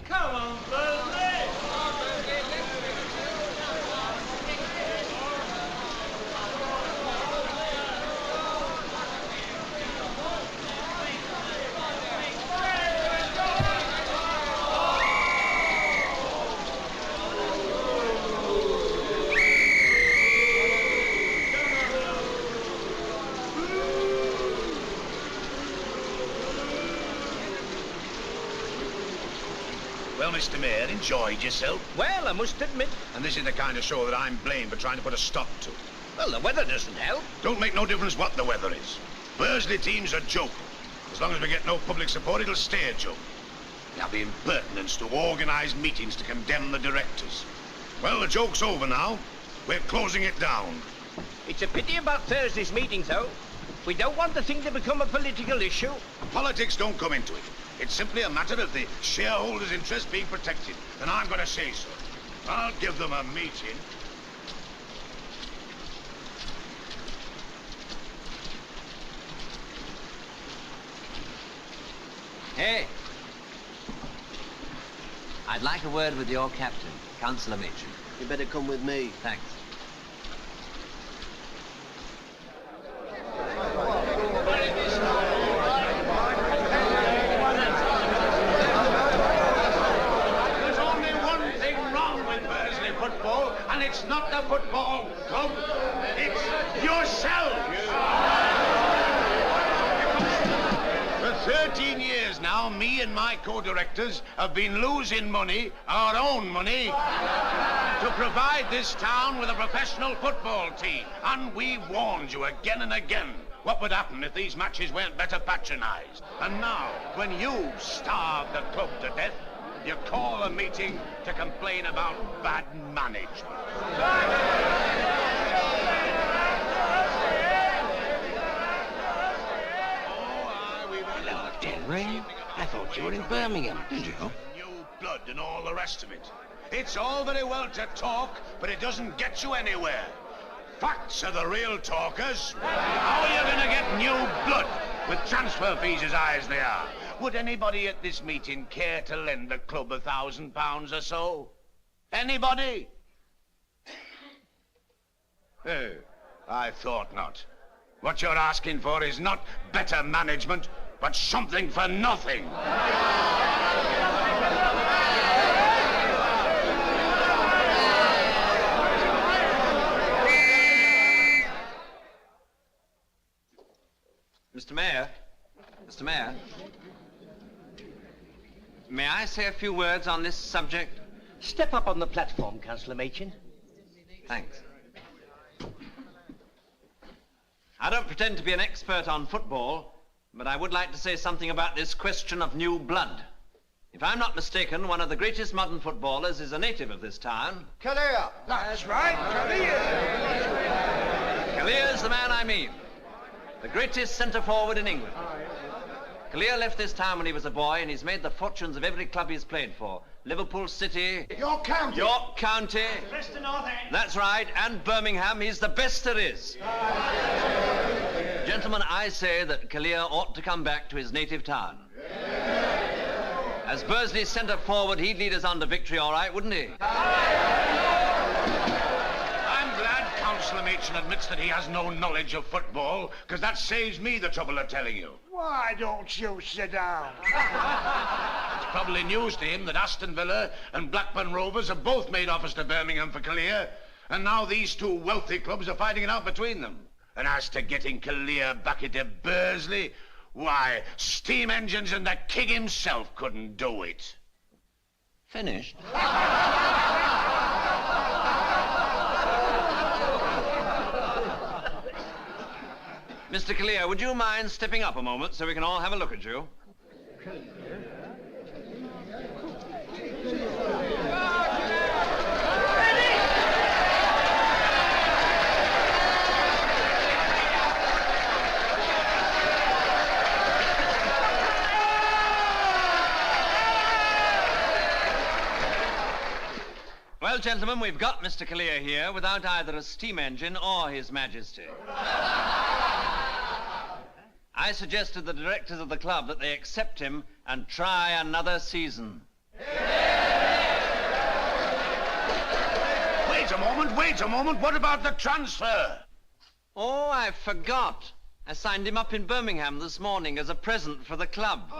Speaker 12: Come on, Thursday!
Speaker 2: Well, Mr. Mayor, enjoyed yourself?
Speaker 12: Well, I must admit...
Speaker 2: And this is the kind of show that I'm blamed for trying to put a stop to.
Speaker 12: Well, the weather doesn't help.
Speaker 2: Don't make no difference what the weather is. Bursley team's a joke. As long as we get no public support, it'll stay a joke. Now, the impertinence to organise meetings to condemn the directors. Well, the joke's over now. We're closing it down.
Speaker 12: It's a pity about Thursday's meeting, though. We don't want the thing to become a political issue.
Speaker 2: Politics don't come into it. It's simply a matter of the shareholders' interest being protected, and I'm going to say so. I'll give them a meeting.
Speaker 5: Hey! I'd like a word with your captain, Councillor Machin.
Speaker 7: You better come with me.
Speaker 5: Thanks.
Speaker 19: There's only one thing wrong with Bursley football, and it's not the football club. It's yourselves. For 13 years now, me and my co-directors have been losing money, our own money,
Speaker 2: to provide this town with a professional football team. And we warned you again and again what would happen if these matches weren't better patronized. And now, when you starve the club to death, you call a meeting to complain about bad management.
Speaker 17: Hello, Denry. I thought you were in Birmingham. Did you?
Speaker 2: New blood and all the rest of it. It's all very well to talk, but it doesn't get you anywhere. Facts are the real talkers. How are you going to get new blood with transfer fees as high as they are? Would anybody at this meeting care to lend the club £1,000 or so? Anybody? Oh, I thought not. What you're asking for is not better management, but something for nothing.
Speaker 5: Mr. Mayor, may I say a few words on this subject?
Speaker 7: Step up on the platform, Councillor Machin.
Speaker 5: Thanks. I don't pretend to be an expert on football, but I would like to say something about this question of new blood. If I'm not mistaken, one of the greatest modern footballers is a native of this town.
Speaker 12: Callear. That's right, Callear.
Speaker 5: Callier's the man I mean. The greatest centre-forward in England. Callear left this town when he was a boy, and he's made the fortunes of every club he's played for. Liverpool City.
Speaker 12: York County.
Speaker 5: York County.
Speaker 12: Preston North End.
Speaker 5: That's right, and Birmingham. He's the best there is. Gentlemen, I say that Callear ought to come back to his native town. As Bursley's centre-forward, he'd lead us on to victory, all right, wouldn't he?
Speaker 2: I'm glad Councillor Machin admits that he has no knowledge of football, because that saves me the trouble of telling you.
Speaker 12: Why don't you sit down?
Speaker 2: It's probably news to him that Aston Villa and Blackburn Rovers have both made offers to Birmingham for Callear, and now these two wealthy clubs are fighting it out between them. And as to getting Callear back into Bursley, why, steam engines and the king himself couldn't do it.
Speaker 5: Finished? Mr. Callear, would you mind stepping up a moment so we can all have a look at you? Well, gentlemen, we've got Mr. Callear here without either a steam engine or His Majesty. I suggest to the directors of the club that they accept him and try another season.
Speaker 2: Wait a moment. What about the transfer?
Speaker 5: Oh, I forgot. I signed him up in Birmingham this morning as a present for the club.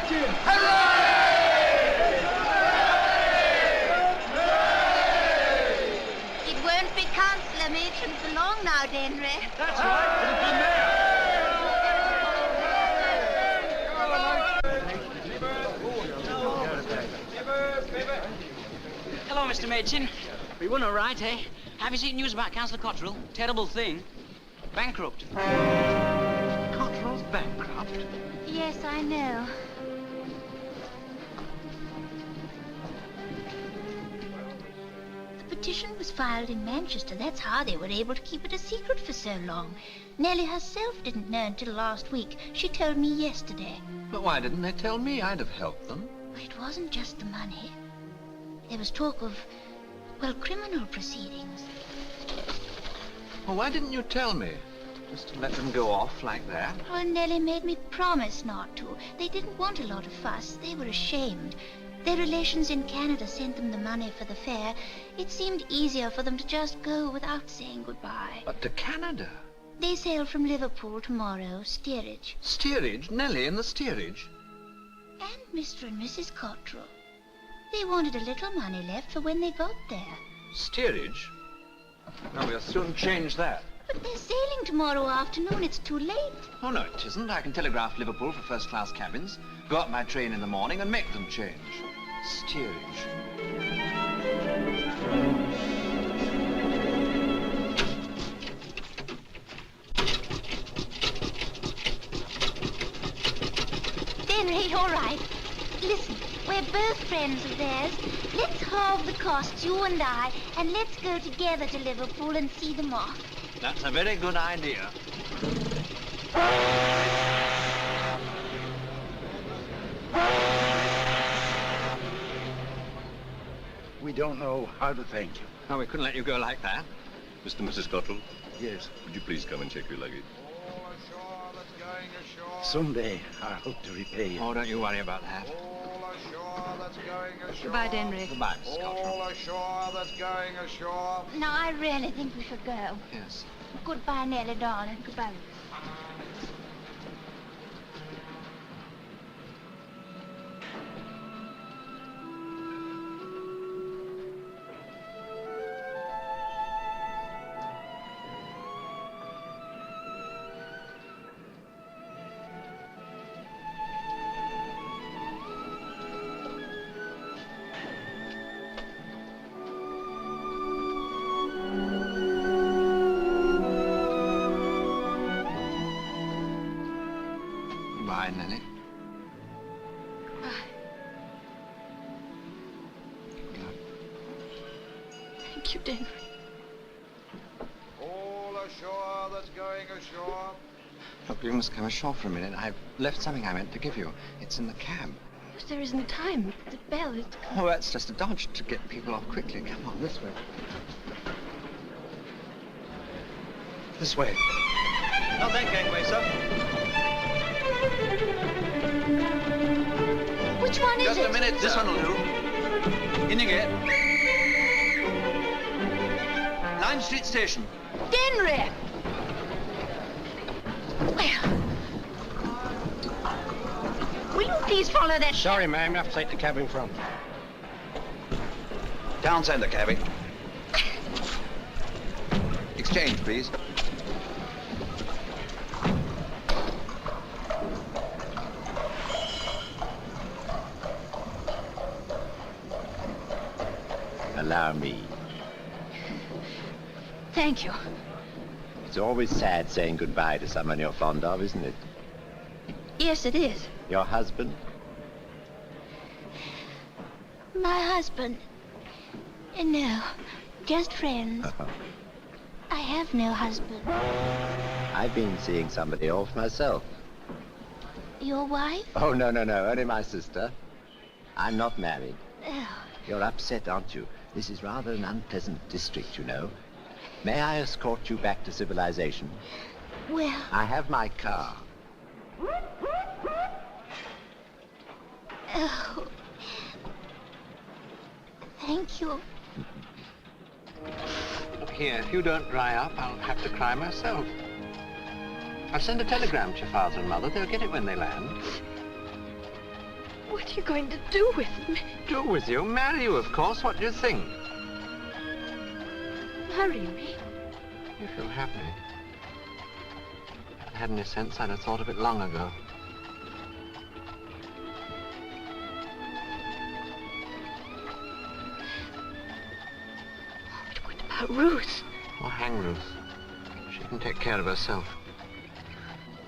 Speaker 9: It won't be Councillor Machin for long now, Denry.
Speaker 12: That's right.
Speaker 3: Hello, Mr. Machin. We won all right, eh? Have you seen news about Councillor Cotterill? Terrible thing. Bankrupt.
Speaker 19: Cotterill's bankrupt?
Speaker 9: Yes, I know. The petition was filed in Manchester. That's how they were able to keep it a secret for so long. Nellie herself didn't know until last week. She told me yesterday.
Speaker 5: But why didn't they tell me? I'd have helped them.
Speaker 9: It wasn't just the money. There was talk of, well, criminal proceedings.
Speaker 4: Well, why didn't you tell me? Just to let them go off like that?
Speaker 9: Well, Nellie made me promise not to. They didn't want a lot of fuss. They were ashamed. Their relations in Canada sent them the money for the fare. It seemed easier for them to just go without saying goodbye.
Speaker 4: But to Canada?
Speaker 9: They sail from Liverpool tomorrow, steerage.
Speaker 4: Steerage? Nellie in the steerage?
Speaker 9: And Mr. and Mrs. Cotterill. They wanted a little money left for when they got there.
Speaker 4: Steerage? Well, we'll soon change that.
Speaker 9: But they're sailing tomorrow afternoon. It's too late.
Speaker 4: Oh, no, it isn't. I can telegraph Liverpool for first-class cabins, go up by train in the morning and make them change. Steerage.
Speaker 9: Denry, all right. Listen, we're both friends of theirs. Let's halve the costs, you and I, and let's go together to Liverpool and see them off.
Speaker 5: That's a very good idea.
Speaker 22: We don't know how to thank you.
Speaker 5: Oh, we couldn't let you go like that.
Speaker 14: Mr. and Mrs. Cotterill?
Speaker 22: Yes.
Speaker 14: Would you please come and check your luggage?
Speaker 22: Someday, I hope to repay you.
Speaker 5: Oh, don't you worry about that.
Speaker 15: Goodbye, Denry.
Speaker 5: Goodbye, Mrs. Cotterill.
Speaker 12: All ashore that's going ashore.
Speaker 9: Now, I really think we should go.
Speaker 5: Yes.
Speaker 9: Goodbye, Nellie, darling. Goodbye, Ruth.
Speaker 5: Bye, Nellie.
Speaker 18: Thank you, Denry.
Speaker 12: All ashore that's going ashore.
Speaker 5: Look, you must come ashore for a minute. I've left something I meant to give you. It's in the cab.
Speaker 18: But there isn't time. The bell is...
Speaker 5: Oh, that's just a dodge to get people off quickly. Come on, this way. This way.
Speaker 11: Not that gangway, sir.
Speaker 9: Which one is
Speaker 5: Just
Speaker 9: it?
Speaker 5: a minute, this one will do. In you get. 9th Street Station.
Speaker 9: Denry! Will you please follow that...
Speaker 7: Sorry, ma'am, you have to take the cab in front.
Speaker 5: Down centre, cabby. Exchange, please.
Speaker 1: Allow me.
Speaker 18: Thank you.
Speaker 1: It's always sad saying goodbye to someone you're fond of, isn't it?
Speaker 18: Yes, it is.
Speaker 1: Your husband?
Speaker 9: My husband. No, just friends. I have no husband.
Speaker 1: I've been seeing somebody off myself.
Speaker 9: Your wife?
Speaker 1: Oh, no, only my sister. I'm not married.
Speaker 9: Oh.
Speaker 1: You're upset, aren't you? This is rather an unpleasant district, you know. May I escort you back to civilization?
Speaker 9: Well...
Speaker 1: I have my car.
Speaker 9: Oh. Thank you.
Speaker 7: Look here, if you don't dry up, I'll have to cry myself. I'll send a telegram to your father and mother. They'll get it when they land.
Speaker 18: What are you going to do with me?
Speaker 7: Do with you? Marry you, of course. What do you think?
Speaker 18: Marry me?
Speaker 7: If you'll have me. If I had any sense, I'd have thought of it long ago.
Speaker 18: What about Ruth?
Speaker 7: Oh, hang Ruth. She can take care of herself.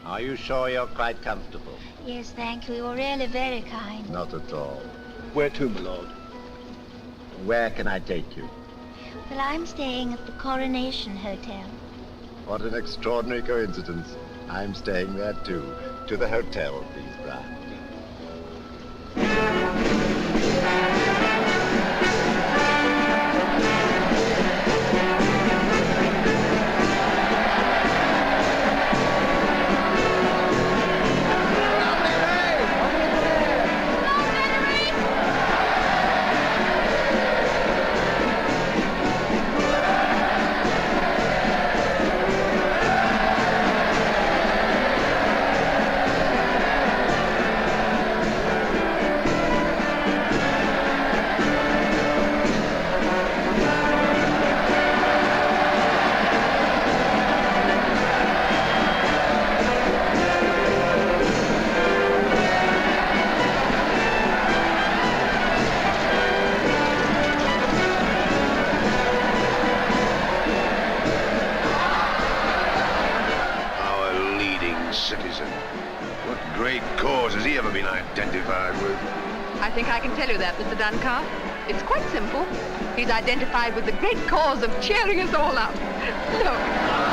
Speaker 1: Are you sure you're quite comfortable?
Speaker 9: Yes, thank you. You're really very kind.
Speaker 1: Not at all.
Speaker 22: Where to, my lord?
Speaker 1: Where can I take you?
Speaker 9: Well, I'm staying at the Coronation Hotel.
Speaker 1: What an extraordinary coincidence. I'm staying there too. To the hotel, please, Bryan.
Speaker 2: citizen. What great cause has he ever been identified with?
Speaker 15: I think I can tell you that, Mr. Duncalf. It's quite simple. He's identified with the great cause of cheering us all up. Look.